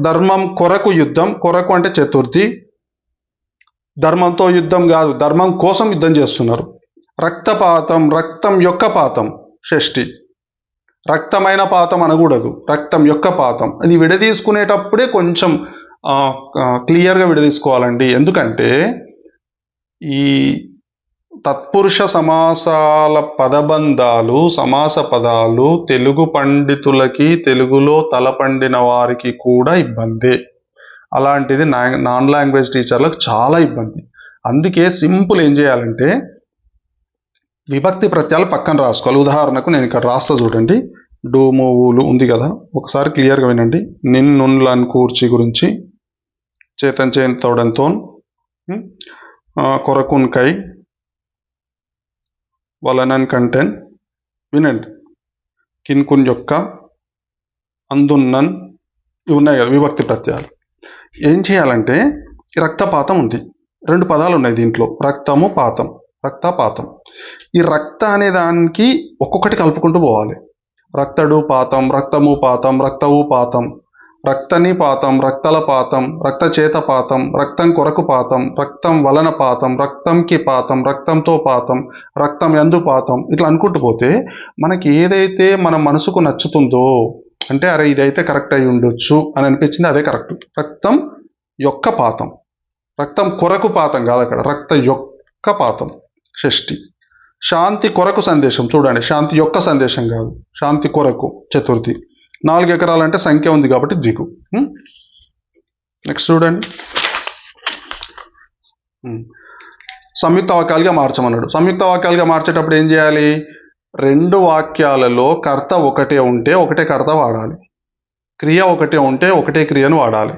ధర్మం కొరకు యుద్ధం. కొరకు అంటే చతుర్థి. ధర్మంతో యుద్ధం కాదు, ధర్మం కోసం యుద్ధం చేస్తున్నారు. రక్తపాతం, రక్తం యొక్క పాతం షష్ఠి. రక్తమైన పాతం అనకూడదు, రక్తం యొక్క పాతం. అది విడదీసుకునేటప్పుడే కొంచెం క్లియర్గా విడదీసుకోవాలండి. ఎందుకంటే ఈ తత్పురుష సమాసాల పదబంధాలు, సమాస పదాలు తెలుగు పండితులకి, తెలుగులో తలపండిన వారికి కూడా ఇబ్బందే. అలాంటిది నాన్ లాంగ్వేజ్ టీచర్లకు చాలా ఇబ్బంది. అందుకే సింపుల్ ఏం చేయాలంటే విభక్తి ప్రత్యయాలు పక్కన రాసుకోవాలి. ఉదాహరణకు నేను ఇక్కడ రాస్తా చూడండి. డూమూవులు ఉంది కదా, ఒకసారి క్లియర్గా వినండి. నిన్నున్లన్ కూర్చి గురించి, చేతన్ చేన్ తోడంతోన్, కొరకున్ కై, వలనన్ కంటెన్. వినండి. కిన్కున్ యొక్క, అందున్నన్, ఇవి ఉన్నాయి కదా విభక్తి ప్రత్యయాలు. ఏం చేయాలంటే రక్తపాతం ఉంది, 2 పదాలు ఉన్నాయి దీంట్లో, రక్తము పాతం, రక్తపాతం. ఈ రక్త అనే దానికి ఒక్కొక్కటి కలుపుకుంటూ పోవాలి. రక్తడు పాతం, రక్తము పాతం, రక్తవు పాతం, రక్తని పాతం, రక్తల పాతం, రక్త చేత పాతం, రక్తం కొరకు పాతం, రక్తం వలన పాతం, రక్తంకి పాతం, రక్తంతో పాతం, రక్తం యందు పాతం. ఇట్లా అనుకుంటూ పోతే మనకి ఏదైతే మన మనసుకు నచ్చుతుందో, అంటే అరే ఇదైతే కరెక్ట్ అయి ఉండొచ్చు అని అనిపించింది, అదే కరెక్ట్. రక్తం యొక్క పాతం. రక్తం కొరకు పాతం కాదు అక్కడ, రక్త యొక్క పాతం షష్ఠి. శాంతి కొరకు సందేశం, చూడండి శాంతి యొక్క సందేశం కాదు, శాంతి కొరకు చతుర్థి. 4 ఎకరాలంటే సంఖ్య ఉంది కాబట్టి ద్విగు. నెక్స్ట్ చూడండి, సంయుక్త వాక్యాలుగా మార్చమన్నాడు. సంయుక్త వాక్యాలుగా మార్చేటప్పుడు ఏం చేయాలి? 2 వాక్యాలలో కర్త ఒకటే ఉంటే ఒకటే కర్త వాడాలి, క్రియ ఒకటే ఉంటే ఒకటే క్రియను వాడాలి.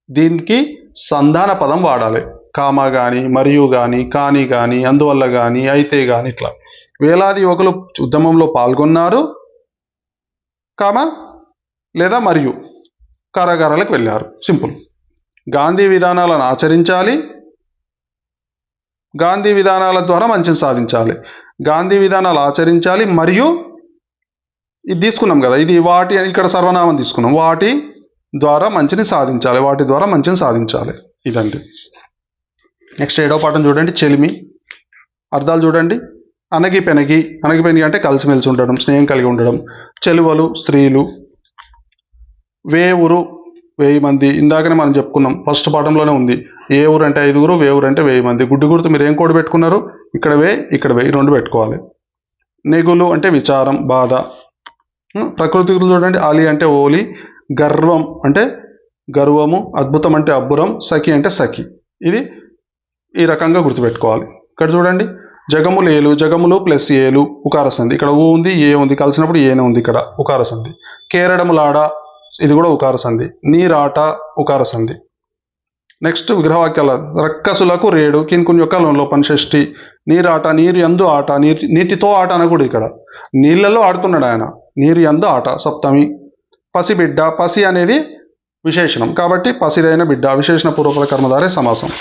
దీనికి సంధాన పదం వాడాలి, కామా కానీ, మరియు కానీ, కానీ కానీ, అందువల్ల కానీ, అయితే కానీ. ఇట్లా వేలాది యువకులు ఉద్యమంలో పాల్గొన్నారు, కామా లేదా మరియు కారాగారాలకు వెళ్ళారు. సింపుల్. గాంధీ విధానాలను ఆచరించాలి, గాంధీ విధానాల ద్వారా మంచిని సాధించాలి. గాంధీ విధానాలు ఆచరించాలి మరియు ఇది తీసుకున్నాం కదా, ఇది వాటి అని ఇక్కడ సర్వనామం తీసుకున్నాం, వాటి ద్వారా మంచిని సాధించాలి, వాటి ద్వారా మంచిని సాధించాలి. ఇదండి. నెక్స్ట్ 7వ పాఠం చూడండి, చెలిమి. అర్థాలు చూడండి. అనగి పెనగి, అనగి పెనగి అంటే కలిసిమెలిసి ఉండడం, స్నేహం కలిగి ఉండడం. చెలువలు స్త్రీలు. వేవురు 1000 మంది, ఇందాకనే మనం చెప్పుకున్నాం, ఫస్ట్ పాఠంలోనే ఉంది. ఏ ఊరు అంటే 5గురు, వేవురు అంటే 1000 మంది. గుడ్డి గుర్తు మీరు ఏం కోడ్ పెట్టుకున్నారు? ఇక్కడ ఇక్కడ 2 పెట్టుకోవాలి. నెగులు అంటే విచారం, బాధ. ప్రకృతి చూడండి, ఆలి అంటే ఓలి. గర్వం అంటే గర్వము, అద్భుతం అంటే అబ్బురం, సఖి అంటే సఖి. ఇది ఈ రకంగా గుర్తుపెట్టుకోవాలి. ఇక్కడ చూడండి, జగములు ఏలు, జగములు ప్లస్ ఏలు ఉకార సంధి. ఇక్కడ ఊ ఉంది, ఏ ఉంది, కలిసినప్పుడు ఏనే ఉంది, ఇక్కడ ఉకార సంధి. కేరడములాడ, ఇది కూడా ఉకార సంధి. నీరాట ఉకార సంధి. నెక్స్ట్ విగ్రహవాక్యాల. రక్కసులకు రేడు, కిన్కున్ యొక్క లోపన్ షష్ఠి. నీరాట, నీరు యందు ఆట, నీటితో ఆట అనకూడదు, ఇక్కడ నీళ్ళలో ఆడుతున్నాడు ఆయన. నీరు యందు ఆట సప్తమి. పసిబిడ్డ, పసి అనేది విశేషణం కాబట్టి పసిదైన బిడ్డ, విశేషణ పూర్వపద కర్మధారే సమాసం.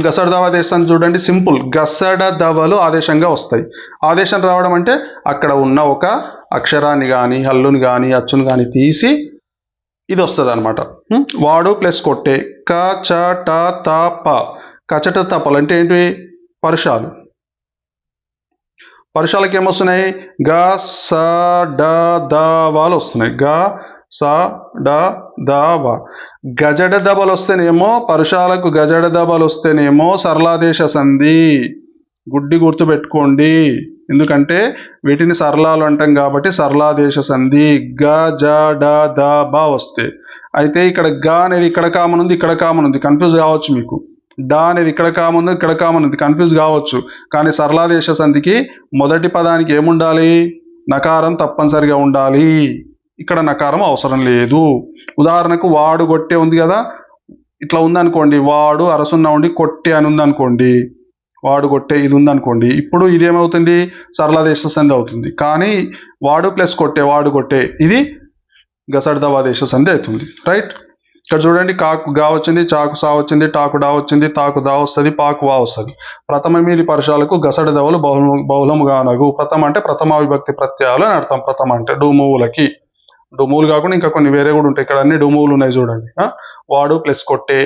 గసడ దవ ఆదేశాన్ని చూడండి, సింపుల్. గసడ దవలు ఆదేశంగా వస్తాయి. ఆదేశం రావడం అంటే అక్కడ ఉన్న ఒక అక్షరాన్ని కానీ, హల్లుని కానీ, అచ్చుని కానీ తీసి ఇది వస్తుంది అనమాట. వాడు ప్లస్ కొట్టే. కచట తప, కచట తపలు అంటే ఏంటి? పరుషాలు. పరుషాలకి ఏమొస్తున్నాయి? గ స డ ద వాలు వస్తున్నాయి. గ స డ ద వ. గజడ దబలు వస్తేనేమో పరుషాలకు, గజడ దబలు వస్తేనేమో సరళాదేశ సంధి. గుడ్డి గుర్తు పెట్టుకోండి, ఎందుకంటే వీటిని సరళాలు అంటాం కాబట్టి సరళాదేశ సంధి. గ జ డ ద బ వస్తే. అయితే ఇక్కడ గ అనేది ఇక్కడ కామన్ ఉంది, ఇక్కడ కామన్ ఉంది, కన్ఫ్యూజ్ కావచ్చు మీకు. డా అనేది ఇక్కడ కామన్ ఉంది, ఇక్కడ కామన్ ఉంది, కన్ఫ్యూజ్ కావచ్చు. కానీ సరళాదేశ సంధికి మొదటి పదానికి ఏముండాలి? నకారం తప్పనిసరిగా ఉండాలి. ఇక్కడ నకారం అవసరం లేదు. ఉదాహరణకు వాడు కొట్టే ఉంది కదా, ఇట్లా ఉందనుకోండి, వాడు అరసున్న ఉండి కొట్టే అని ఉందనుకోండి, వాడు కొట్టే ఇది ఉందనుకోండి, ఇప్పుడు ఇదేమవుతుంది? సరళాదేశ సంధి అవుతుంది. కానీ వాడు ప్లస్ కొట్టే, వాడు కొట్టే, ఇది గసడదవాదేశ సంధి అవుతుంది. రైట్. ఇక్కడ చూడండి, కాకు గా వచ్చింది, చాకు సా వచ్చింది, టాకు డా వచ్చింది, తాకు దా వస్తుంది, పాకు వా వస్తుంది. ప్రథమ మీది పరుషాలకు గసడ దవలు బహుళముగా అనగు. ప్రథమ అంటే ప్రథమ విభక్తి ప్రత్యయాలు అని అర్థం. ప్రథమ అంటే డూమువులకి. డూమువులు కాకుండా ఇంకా కొన్ని వేరే కూడా ఉంటాయి. ఇక్కడ అన్ని డూమువులు ఉన్నాయి చూడండి. వాడు ప్లస్ కొట్టే,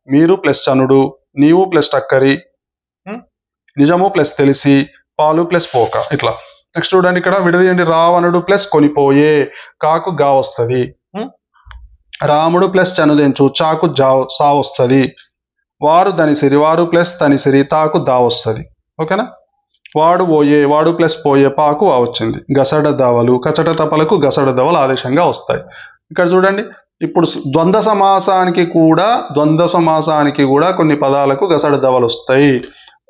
మీరు ప్లస్ చనుడు, నీవు ప్లస్ టక్కరి, నిజము ప్లస్ తెలిసి, పాలు ప్లస్ పోక. ఇట్లా. నెక్స్ట్ చూడండి, ఇక్కడ విడదీయండి. రావణుడు ప్లస్ కొనిపోయే, కాకు గా వస్తుంది. రాముడు ప్లస్ చనుదెంచు, చాకు సా వస్తుంది. వారు ధనిసిరి, వారు ప్లస్ తనిసిరి, తాకు దా వస్తుంది. ఓకేనా. వాడు పోయే, వాడు ప్లస్ పోయే, పాకు వా వచ్చింది. గసడ దవలు, కచట తపలకు గసడ దవలు ఆదేశంగా వస్తాయి. ఇక్కడ చూడండి, ఇప్పుడు ద్వంద్వ సమాసానికి కూడా కొన్ని పదాలకు గసడ దవలు వస్తాయి.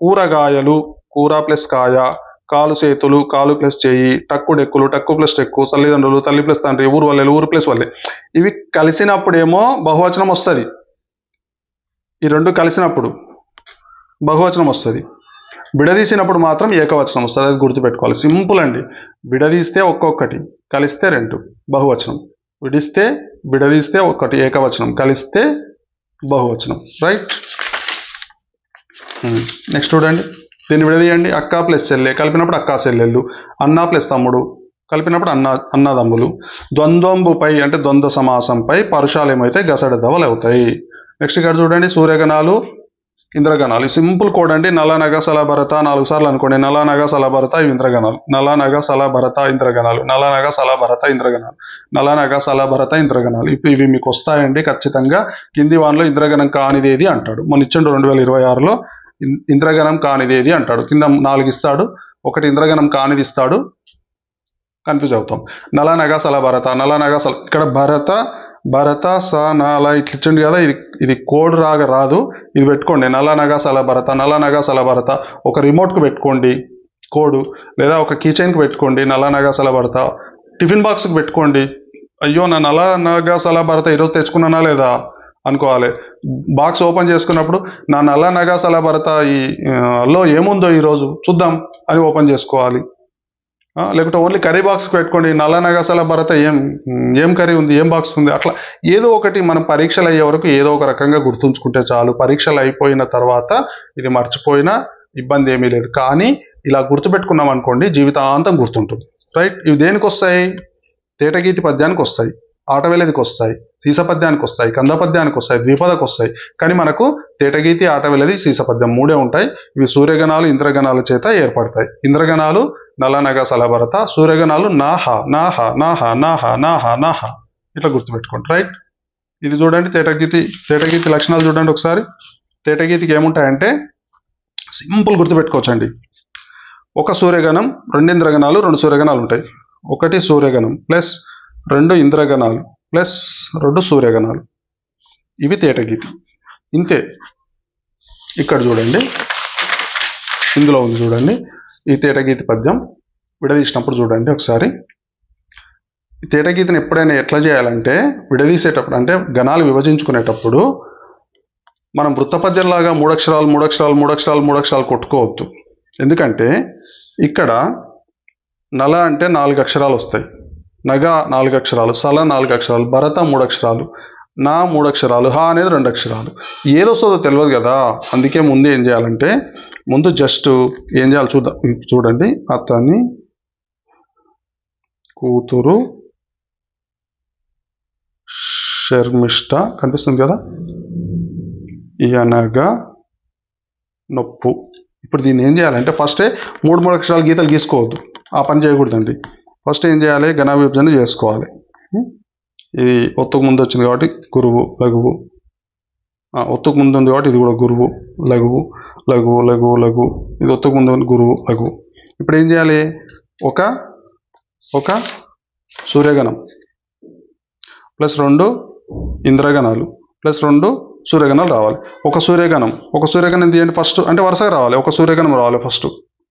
కూరగాయలు, కూర ప్లస్ కాయ. కాలు చేతులు, కాలు ప్లస్ చేయి. టక్కుడెక్కులు, టక్కు ప్లస్ టెక్కు. తల్లిదండ్రులు, తల్లి ప్లస్ తండ్రి. ఊరు వల్లెలు, ఊరు ప్లస్ వల్లె. ఇవి కలిసినప్పుడేమో బహువచనం వస్తుంది. ఈ రెండు కలిసినప్పుడు బహువచనం వస్తుంది. విడదీసినప్పుడు మాత్రం ఏకవచనం వస్తుంది. అది గుర్తుపెట్టుకోవాలి. సింపుల్ అండి. విడదీస్తే ఒక్కొక్కటి, కలిస్తే 2 బహువచనం. విడదీస్తే ఒకటి ఏకవచనం, కలిస్తే బహువచనం. రైట్. నెక్స్ట్ చూడండి, దీన్ని విడదీయండి. అక్క ప్లస్ చెల్లె కలిపినప్పుడు అక్కా చెల్లెళ్ళు. అన్న ప్లస్ తమ్ముడు కలిపినప్పుడు అన్నదమ్ములు. ద్వంద్వంబుపై అంటే ద్వంద్వ సమాసంపై పరుషాలు ఏమైతే గసడ దవలు అవుతాయి. నెక్స్ట్ ఇక్కడ చూడండి, సూర్యగణాలు ఇంద్రగణాలు. సింపుల్ కోడ్ అండి. నల నగ సల భరత 4 సార్లు అనుకోండి. నల నగ సల భరత ఇవి ఇంద్రగణాలు. నల నగ సల భరత ఇంద్రగణాలు. నల నగ సల భరత ఇంద్రగణాలు. నల నగ సల భరత ఇంద్రగణాలు. ఇప్పుడు ఇవి మీకు వస్తాయండి ఖచ్చితంగా. కింది వానిలో ఇంద్రగణం కానిదేది అంటాడు. మొన్న ఇచ్చిండు 2026లో ఇంద్రగణం కానిదేది అంటాడు. కింద 4 ఇస్తాడు, ఒకటి ఇంద్రగణం కానిది ఇస్తాడు, కన్ఫ్యూజ్ అవుతాం. నల నగ సల భరత, నల నగ సల, ఇక్కడ భరత భరత స నాల ఇట్లా ఇచ్చండి కదా, ఇది కోడ్ రాదు. ఇది పెట్టుకోండి, నల నగ సల భరత, నల నగ సల భరత. ఒక రిమోట్కి పెట్టుకోండి కోడు, లేదా ఒక కీచైన్కి పెట్టుకోండి నల నగ సల భరత. టిఫిన్ బాక్స్కి పెట్టుకోండి. అయ్యో నా నల నగ సల భరత ఈరోజు తెచ్చుకున్నానా లేదా అనుకోవాలి. బాక్స్ ఓపెన్ చేసుకున్నప్పుడు నా నల నగ సల భరత లో ఏముందో ఈరోజు చూద్దాం అని ఓపెన్ చేసుకోవాలి. లేకుంటే ఓన్లీ కర్రీ బాక్స్కి పెట్టుకోండి, నల్ల నగసల భరత ఏం కర్రీ ఉంది, ఏం బాక్స్ ఉంది, అట్లా ఏదో ఒకటి మనం పరీక్షలు అయ్యే వరకు ఏదో ఒక రకంగా గుర్తుంచుకుంటే చాలు. పరీక్షలు అయిపోయిన తర్వాత ఇది మర్చిపోయినా ఇబ్బంది ఏమీ లేదు. కానీ ఇలా గుర్తుపెట్టుకున్నాం అనుకోండి జీవితాంతం గుర్తుంటుంది. రైట్. ఇవి దేనికి వస్తాయి? తేటగీతి పద్యానికి వస్తాయి, ఆటవెలదికి వస్తాయి, సీసపద్యానికి వస్తాయి, కందపద్యానికి వస్తాయి, ద్విపదకు వస్తాయి. కానీ మనకు తేటగీతి, ఆటవెలది, సీసపద్యం 3 ఉంటాయి. ఇవి సూర్యగణాలు ఇంద్రగణాల చేత ఏర్పడతాయి. ఇంద్రగణాలు నల నగ సల భరత, సూర్యగణాలు నాహ నాహ నాహ నాహ నాహ నాహ. ఇట్లా గుర్తుపెట్టుకోండి. రైట్. ఇది చూడండి తేటగీతి లక్షణాలు చూడండి ఒకసారి. తేటగీతికి ఏముంటాయంటే సింపుల్ గుర్తుపెట్టుకోవచ్చండి. ఒక సూర్యగణం, 2 ఇంద్రగణాలు, 2 సూర్యగణాలు ఉంటాయి. 1 సూర్యగణం ప్లస్ 2 ఇంద్రగణాలు ప్లస్ 2 సూర్యగణాలు. ఇవి తేటగీతి. ఇంతే. ఇక్కడ చూడండి, ఇందులో ఉంది చూడండి ఈ తేటగీతి పద్యం. విడదీసినప్పుడు చూడండి ఒకసారి. ఈ తేటగీతిని ఎప్పుడైనా ఎట్లా చేయాలంటే విడదీసేటప్పుడు, అంటే గణాలు విభజించుకునేటప్పుడు మనం వృత్తపద్యంలాగా 3 అక్షరాలు 3 అక్షరాలు 3 అక్షరాలు 3 అక్షరాలు కొట్టుకోవద్దు. ఎందుకంటే ఇక్కడ నల అంటే 4 అక్షరాలు వస్తాయి, నగ 4 అక్షరాలు, సల 4 అక్షరాలు, భరత 3 అక్షరాలు, నా 3 అక్షరాలు, హ అనేది 2 అక్షరాలు. ఏదొస్తుందో తెలియదు కదా. అందుకే ముందు ఏం చేయాలంటే, ముందు జస్ట్ ఏం చేయాలి చూడండి. అతని కూతురు శర్మిష్ట కనిపిస్తుంది కదా, అనగా నొప్పు. ఇప్పుడు దీన్ని ఏం చేయాలంటే ఫస్టే 3 అక్షరాలు గీతలు గీసుకోవద్దు, ఆ పని చేయకూడదండి. ఫస్ట్ ఏం చేయాలి, ఘన విభజన చేసుకోవాలి. ఇది ఒత్తుకు ముందు వచ్చింది కాబట్టి గురువు లఘువు, ఒత్తుకు ముందు ఉంది కాబట్టి ఇది కూడా గురువు లఘువు లఘువు లఘువు లఘువు. ఇది ఒత్తుకు ముందు గురువు లఘువు. ఇప్పుడు ఏం చేయాలి, ఒక సూర్యగణం ప్లస్ 2 ఇంద్రగణాలు ప్లస్ 2 సూర్యగణాలు రావాలి. ఒక సూర్యగణం తీయండి ఫస్ట్, అంటే వరుసగా రావాలి. ఒక సూర్యగణం రావాలి ఫస్ట్.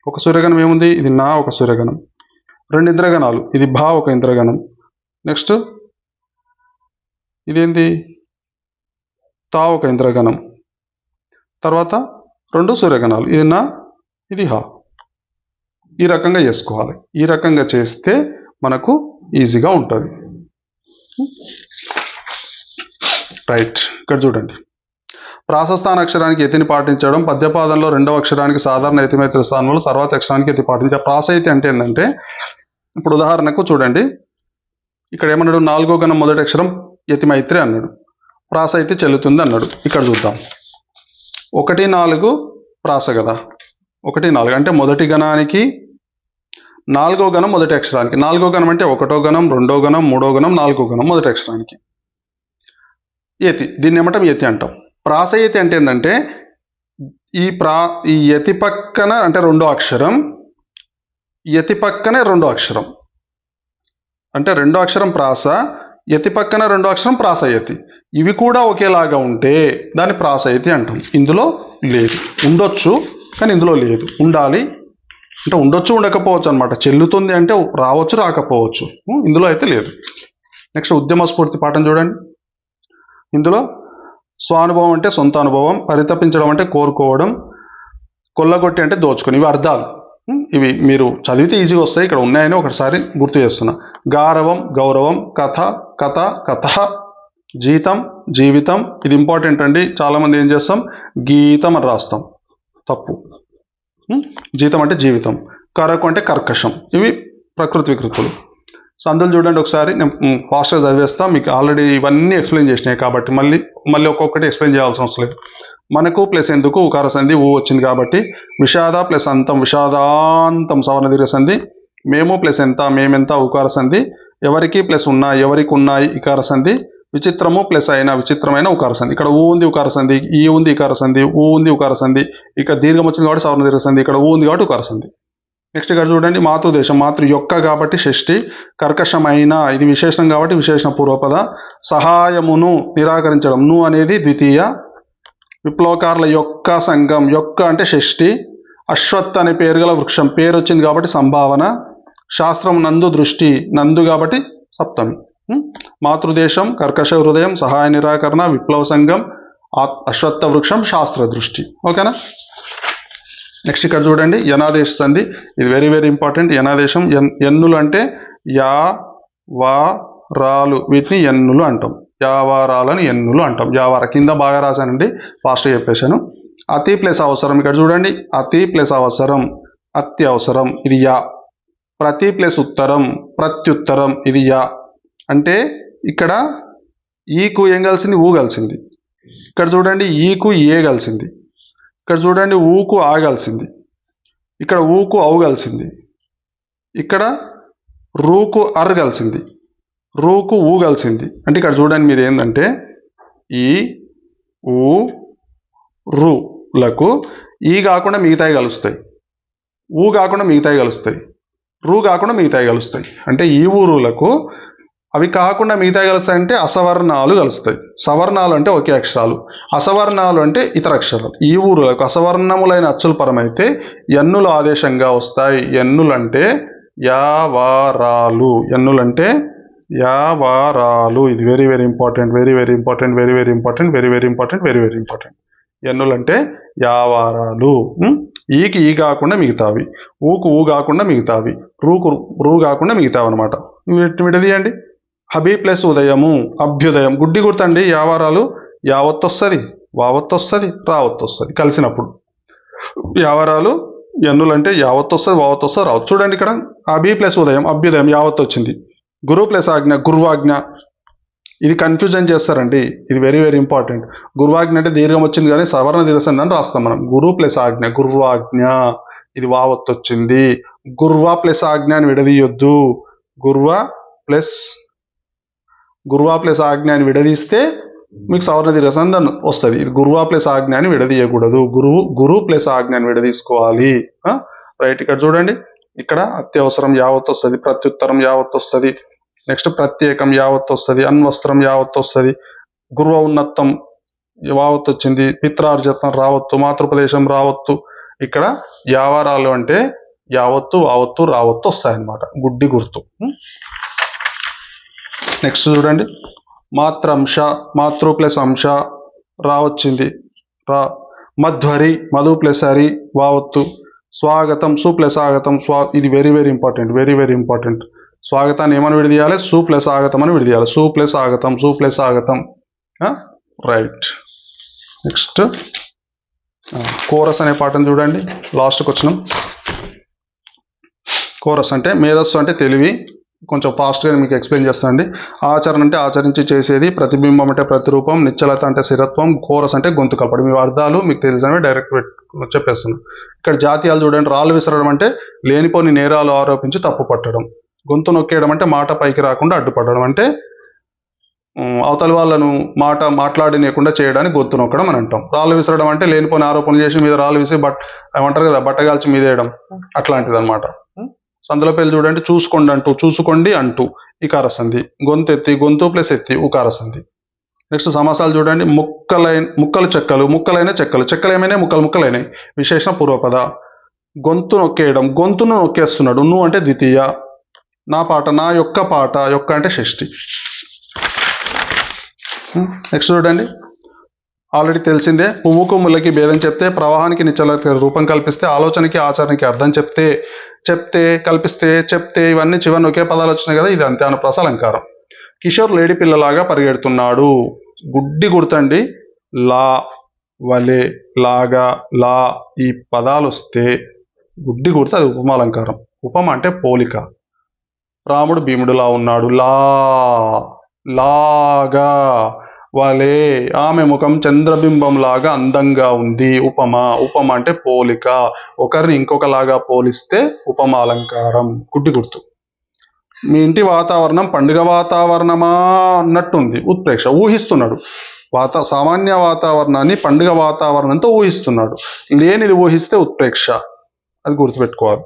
ఒక సూర్యగణం ఏముంది, ఇది నా ఒక సూర్యగణం. 2 ఇంద్రగణాలు, ఇది భా ఒక ఇంద్రగణం. నెక్స్ట్ ఇదేంది, తా ఒక ఇంద్రగణం. తర్వాత 2 సూర్యగణాలు, ఇది నా ఇది హా. ఈ రకంగా చేసుకోవాలి. ఈ రకంగా చేస్తే మనకు ఈజీగా ఉంటుంది. రైట్. ఇక్కడ చూడండి, ప్రాసస్థాన అక్షరానికి యతిని పాటించడం, పద్యపాదంలో 2వ అక్షరానికి సాధారణ యతిమైత్రి స్థానంలో తర్వాత అక్షరానికి యతి పాటించడం. ప్రాసయతి అంటే ఏంటంటే, ఇప్పుడు ఉదాహరణకు చూడండి, ఇక్కడ ఏమన్నాడు, 4వ గణం మొదటి అక్షరం యతిమైత్రి అన్నాడు, ప్రాసయతి చెల్లుతుంది అన్నాడు. ఇక్కడ చూద్దాం, 1 4 ప్రాస కదా, 1 4 అంటే మొదటి గణానికి 4వ గణం మొదటి అక్షరానికి. 4వ గణం అంటే 1వ గణం, 2వ గణం, 3వ గణం, 4వ గణం మొదటి అక్షరానికి యతి. దీన్ని ఏమంటాం, యతి అంటాం. ప్రాసయతి అంటే ఏంటంటే ఈ యతి పక్కన అంటే 2వ అక్షరం, యతి పక్కనే 2వ అక్షరం, అంటే 2వ అక్షరం ప్రాస, యతి పక్కన 2వ అక్షరం ప్రాసయతి. ఇవి కూడా ఒకేలాగా ఉంటే దాన్ని ప్రాసయతి అంటాం. ఇందులో లేదు, ఉండొచ్చు కానీ ఇందులో లేదు. ఉండాలి అంటే ఉండొచ్చు ఉండకపోవచ్చు అనమాట. చెల్లుతుంది అంటే రావచ్చు రాకపోవచ్చు, ఇందులో అయితే లేదు. నెక్స్ట్ ఉద్యమ స్ఫూర్తి పాఠం చూడండి. ఇందులో స్వానుభవం అంటే సొంత అనుభవం, పరితపించడం అంటే కోరుకోవడం, కొల్లగొట్టి అంటే దోచుకొని. ఇవి అర్థాలు. ఇవి మీరు చదివితే ఈజీగా వస్తాయి. ఇక్కడ ఉన్నాయని ఒకసారి గుర్తు చేస్తున్నా. గారవం గౌరవం, కథ కథ కథ, జీతం జీవితం. ఇది ఇంపార్టెంట్ అండి. చాలామంది ఏం చేస్తాం, గీతం అని రాస్తాం, తప్పు. జీతం అంటే జీవితం, కరకు అంటే కర్కశం. ఇవి ప్రకృతి వికృతులు. సందులు చూడండి ఒకసారి. నేను ఫాస్ట్గా చదివేస్తా, మీకు ఆల్రెడీ ఇవన్నీ ఎక్స్ప్లెయిన్ చేసినాయి కాబట్టి మళ్ళీ ఒక్కొక్కటి ఎక్స్ప్లెయిన్ చేయాల్సిన అవసరం లేదు. మనకు ప్లస్ ఎందుకు ఉకార సంధి ఊ వచ్చింది కాబట్టి విషాద ప్లస్ అంతం విషాదాంతం సవర్ణ దీర్ఘ సంధి. మేము ప్లస్ ఎంత మేమెంత ఉకార సంధి. ఎవరికి ప్లస్ ఉన్నా ఎవరికి ఉన్నాయి ఇకార సంధి. విచిత్రము ప్లస్ అయిన విచిత్రమైన ఉకార సంధి. ఇక్కడ ఊ ఉంది ఉకార సంధి, ఈ ఉంది ఇకార సంధి, ఊ ఉంది ఉకార సంధి. ఇక దీర్ఘం వచ్చింది కాబట్టి సవర్ణ దీర్ఘ సంధి, ఇక్కడ ఊ ఉంది కాబట్టి ఉకార సంధి. నెక్స్ట్ ఇక్కడ చూడండి మాతృదేశం మాతృ యొక్క కాబట్టి షష్ఠి. కర్కశమైన ఇది విశేషణం కాబట్టి విశేషణ పూర్వపద. సహాయమును నిరాకరించడం ను అనేది ద్వితీయ. విప్లవకారుల యొక్క సంఘం యొక్క అంటే షష్ఠి. అశ్వత్ అనే పేరు గల వృక్షం పేరు వచ్చింది కాబట్టి సంభావన. శాస్త్రం నందు దృష్టి నందు కాబట్టి సప్తమి. మాతృదేశం కర్కశ హృదయం సహాయ నిరాకరణ విప్లవ సంఘం అశ్వత్థ వృక్షం శాస్త్ర దృష్టి. ఓకేనా. నెక్స్ట్ ఇక్కడ చూడండి యనాదేశ సంధి. ఇది వెరీ వెరీ ఇంపార్టెంట్. యనాదేశం ఎన్నులు అంటే యా వా రాలు వీటిని ఎన్నులు అంటాం. యావారాలని ఎన్నులు అంటాం. యావార కింద బాగా రాశానండి, ఫాస్ట్గా చెప్పేశాను. అతి ప్లస్ అవసరం ఇక్కడ చూడండి అతి ప్లస్ అవసరం అత్యవసరం ఇది యా. ప్రతి ప్లస్ ఉత్తరం ప్రత్యుత్తరం ఇది యా. అంటే ఇక్కడ ఈకు ఏం కలిసింది ఊ కలిసింది. ఇక్కడ చూడండి ఈకు ఏ కలిసింది. ఇక్కడ చూడండి ఊకు ఆ కలిసింది. ఇక్కడ ఊకు ఔ కలిసింది. ఇక్కడ రూకు అర్ కలిసింది. రూకు ఊ కలిసింది. అంటే ఇక్కడ చూడండి మీరు ఏంటంటే ఈ ఊ రులకు ఈ కాకుండా మిగతాయి కలుస్తాయి, ఊ కాకుండా మిగతాయి కలుస్తాయి, రూ కాకుండా మిగతాయి కలుస్తాయి. అంటే ఈ ఊరులకు అవి కాకుండా మిగతాయి కలుస్తాయి అంటే అసవర్ణాలు కలుస్తాయి. సవర్ణాలు అంటే ఒకే అక్షరాలు, అసవర్ణాలు అంటే ఇతర అక్షరాలు. ఈ ఊరులకు అసవర్ణములైన అచ్చుల పరమైతే ఎన్నులు ఆదేశంగా వస్తాయి. ఎన్నులంటే యావారాలు. ఎన్నులంటే యావారాలు. ఇది very very important, very very important, very very important, very very important, very very important. ఎన్నులంటే యావారాలు. ఈకి ఈ కాకుండా మిగతావి, ఊకు ఊ కాకుండా మిగతావి, రూకు రూ కాకుండా మిగతావి అనమాట. వీటిని విడదీయండి. హబీ ప్లస్ ఉదయము అభ్యుదయం. గుడ్డి గుర్తండి. యావారాలు యావత్తు వస్తుంది, వావత్తు వస్తుంది, రావత్తు వస్తుంది కలిసినప్పుడు. యావారాలు ఎన్నులంటే యావత్తు వస్తుంది, వావత్తు వస్తుంది, రావత్తు. చూడండి ఇక్కడ అభి ప్లస్ ఉదయం అభ్యుదయం యావత్తు వచ్చింది. గురు ప్లస్ ఆజ్ఞ గురువాజ్ఞ. ఇది కన్ఫ్యూజన్ చేస్తారండి, ఇది వెరీ వెరీ ఇంపార్టెంట్. గురువాజ్ఞ అంటే దీర్ఘం వచ్చింది కానీ సవర్ణ దీర్ఘం అని రాస్తాం మనం. గురు ప్లస్ ఆజ్ఞ గురువాజ్ఞ. ఇది వావత్తు వచ్చింది. గుర్వా ప్లస్ ఆజ్ఞ అని విడదీయొద్దు. గుర్వా ప్లస్ ఆజ్ఞ అని విడదీస్తే మీకు సవర్ణ దీర్ఘం వస్తుంది. ఇది గురువా ప్లస్ ఆజ్ఞ అని విడదీయకూడదు. గురు ప్లస్ ఆజ్ఞ అని విడదీసుకోవాలి. రైట్. ఇక్కడ చూడండి ఇక్కడ అత్యవసరం యావత్తు వస్తుంది, ప్రత్యుత్తరం యావత్తు వస్తుంది, నెక్స్ట్ ప్రత్యేకం యావత్తు వస్తుంది, అన్వస్త్రం యావత్తు వస్తుంది, గురువ ఉన్నత్తం వావత్తు వచ్చింది, పిత్రార్జతం రావత్తు, మాతృప్రదేశం రావత్తు. ఇక్కడ యావారాలు అంటే యావత్తు వావత్తు రావత్తు వస్తాయన్నమాట. గుడ్డి గుర్తు. నెక్స్ట్ చూడండి మాత్రంశ మాతృ ప్లస్ అంశ రావచ్చింది రా. మధ్వరి మధు ప్లస్ హరి వావత్తు. స్వాగతం సు ప్లస్ ఆగతం ఇది very very important, very very important. స్వాగతాన్ని ఏమని విడదీయాలి సు ప్లస్ ఆగతం అని విడదీయాలి. సు ప్లస్ ఆగతం సు ప్లస్ ఆగతం. రైట్. నెక్స్ట్ కోరస్ అనే పాఠం చూడండి, లాస్ట్కి వచ్చినాం. కోరస్ అంటే మేధస్సు అంటే తెలివి. కొంచెం ఫాస్ట్గా మీకు ఎక్స్ప్లెయిన్ చేస్తానండి. ఆచరణ అంటే ఆచరించి చేసేది, ప్రతిబింబం అంటే ప్రతిరూపం, నిశ్చలత అంటే స్థిరత్వం, కోరస్ అంటే గొంతు కలపడం. మీ అర్థాలు మీకు తెలిసినవి డైరెక్ట్ చెప్పేస్తున్నాను. ఇక్కడ జాతీయాలు చూడండి. రాళ్ళు విసరడం అంటే లేనిపోని నేరాలు ఆరోపించి తప్పు పట్టడం. గొంతు నొక్కేయడం అంటే మాట పైకి రాకుండా అడ్డుపడడం. అంటే అవతల వాళ్ళను మాట్లాడనీయకుండా చేయడానికి గొంతు నొక్కడం అని అంటాం. రాళ్ళు విసరడం అంటే లేనిపోని ఆరోపణలు చేసి మీద రాళ్ళు విసి ఏమంటారు కదా బట్టగాల్చి మీద వేయడం, అట్లాంటిది అనమాట. సందుల పేర్లు చూడండి. చూసుకోండి అంటూ చూసుకోండి అంటూ ఇకార సంధి. గొంతు ఎత్తి గొంతు ప్లస్ ఎత్తి ఉకార సంధి. నెక్స్ట్ సమాసాలు చూడండి. ముక్కలు చెక్కలు ముక్కలైన చెక్కలు, చెక్కలు ఏమైనా ముక్కలు ముక్కలైనాయి విశేషణ పూర్వపద. గొంతు నొక్కేయడం గొంతును నొక్కేస్తున్నాడు. నువ్వు అంటే ద్వితీయ. నా పాట నా యొక్క పాట యొక్క అంటే షష్ఠి. నెక్స్ట్ చూడండి ఆల్రెడీ తెలిసిందే. పువ్వుకు ముళ్ళకి భేదం చెప్తే, ప్రవాహానికి నిశ్చలత రూపం కల్పిస్తే, ఆలోచనకి ఆచరణకి అర్థం చెప్తే, చెప్తే ఇవన్నీ చివరిని ఒకే పదాలు వచ్చినాయి కదా, ఇది అంత్యానుప్రాస అలంకారం. కిషోర్ లేడి పిల్లలాగా పరిగెడుతున్నాడు. గుడ్డి గుర్తండి. లా వలే లాగా లా ఈ పదాలు వస్తే గుడ్డి గుర్తు, అది ఉపమాలంకారం. ఉపమ అంటే పోలిక. రాముడు భీముడులా ఉన్నాడు. లాగా వలే ఆమె ముఖం చంద్రబింబంలాగా అందంగా ఉంది. ఉపమ, ఉపమ అంటే పోలిక, ఒకరిని ఇంకొకలాగా పోలిస్తే ఉపమ అలంకారం. గుడ్డి గుర్తు. మీ ఇంటి వాతావరణం పండుగ వాతావరణమా అన్నట్టుంది. ఉత్ప్రేక్ష, ఊహిస్తున్నాడు. సామాన్య వాతావరణాన్ని పండుగ వాతావరణంతో ఊహిస్తున్నాడు. లేనిది ఊహిస్తే ఉత్ప్రేక్ష, అది గుర్తుపెట్టుకోవాలి.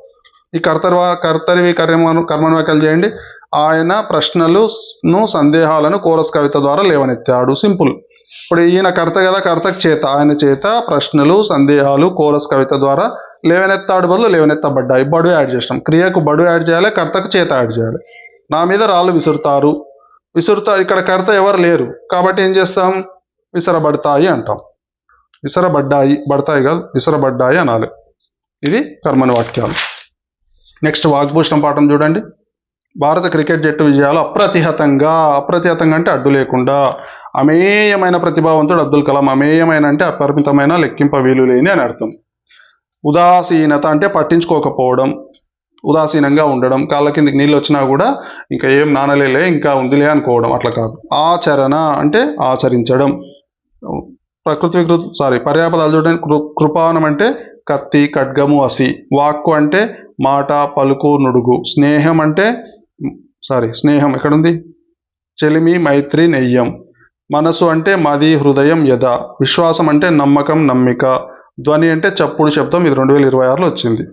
ఈ కర్తరివి కర్మణ వ్యాఖ్యలు చేయండి. ఆయన ప్రశ్నలను సందేహాలను కోరస్ కవిత ద్వారా లేవనెత్తాడు. సింపుల్. ఇప్పుడు ఈయన కర్త కదా, కర్తకు చేత, ఆయన చేత ప్రశ్నలు సందేహాలు కోరస్ కవిత ద్వారా లేవనెత్తాడు బదులు లేవనెత్తబడ్డాయి. బడు యాడ్ చేసినాం. క్రియకు బడు యాడ్ చేయాలి, కర్తకు చేత యాడ్ చేయాలి. నా మీద రాళ్ళు విసురుతారు. ఇక్కడ కర్త ఎవరు లేరు కాబట్టి ఏం చేస్తాం? విసరబడతాయి అంటాం. బడతాయి కాదు, విసరబడ్డాయి అనాలి. ఇది కర్మని వాక్యాలు. నెక్స్ట్ వాగ్భూషణం పాఠం చూడండి. భారత క్రికెట్ జట్టు విజయాలు అప్రతిహతంగా అంటే అడ్డు లేకుండా. అమేయమైన ప్రతిభావంతుడు అబ్దుల్ కలాం. అమేయమైన అంటే అపరిమితమైన, లెక్కింప వీలు లేని అని అర్థం. ఉదాసీనత అంటే పట్టించుకోకపోవడం, ఉదాసీనంగా ఉండడం. కాళ్ళ కిందకి నీళ్ళు వచ్చినా కూడా ఇంకా ఏం నానలేలే, ఇంకా ఉందిలే అనుకోవడం, అట్లా కాదు. ఆచరణ అంటే ఆచరించడం. పర్యాపదాలు చూడండి. కృపానం అంటే కత్తి, ఖడ్గము, అసి. వాక్కు అంటే మాట, పలుకు, నుడుగు. స్నేహం ఎక్కడుంది? చెలిమి, మైత్రి, నెయ్యం. మనసు అంటే మది, హృదయం, యథ. విశ్వాసం అంటే నమ్మకం, నమ్మిక. ధ్వని అంటే చప్పుడు, శబ్దం. ఇది 2026లో వచ్చింది.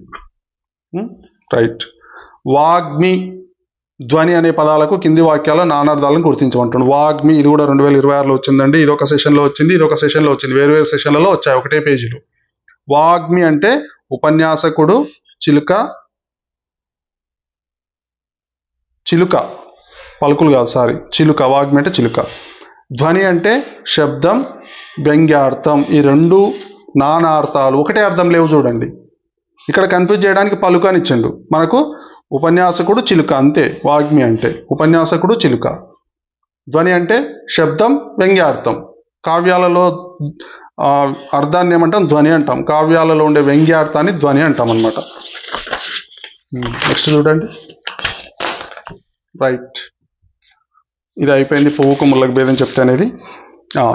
రైట్. వాగ్మి, ధ్వని అనే పదాలకు కింది వాక్యాల నానార్థాలను గుర్తించమంటాడు. వాగ్మి, ఇది కూడా 2026లో వచ్చిందండి. ఇదొక సెషన్లో వచ్చింది, ఇదొక సెషన్లో వచ్చింది. వేరు సెషన్లలో వచ్చాయి, ఒకటే పేజీలో. వాగ్మి అంటే ఉపన్యాసకుడు, చిలుక, పలుకులు కాదు, చిలుక. వాగ్మి అంటే చిలుక. ధ్వని అంటే శబ్దం, వ్యంగ్యార్థం. ఈ రెండు నానార్థాలు, ఒకటే అర్థం లేవు చూడండి. ఇక్కడ కన్ఫ్యూజ్ చేయడానికి పలుకు అని ఇచ్చిండు. మనకు ఉపన్యాసకుడు, చిలుక, అంతే. వాగ్మి అంటే ఉపన్యాసకుడు, చిలుక. ధ్వని అంటే శబ్దం, వ్యంగ్యార్థం. కావ్యాలలో అర్థాన్ని ఏమంటాం? ధ్వని అంటాం. కావ్యాలలో ఉండే వ్యంగ్యార్థాన్ని ధ్వని అంటాం అన్నమాట. నెక్స్ట్ చూడండి. రైట్, ఇది అయిపోయింది. పువ్వుకు ముళ్ళకు భేదం చెప్తే అనేది.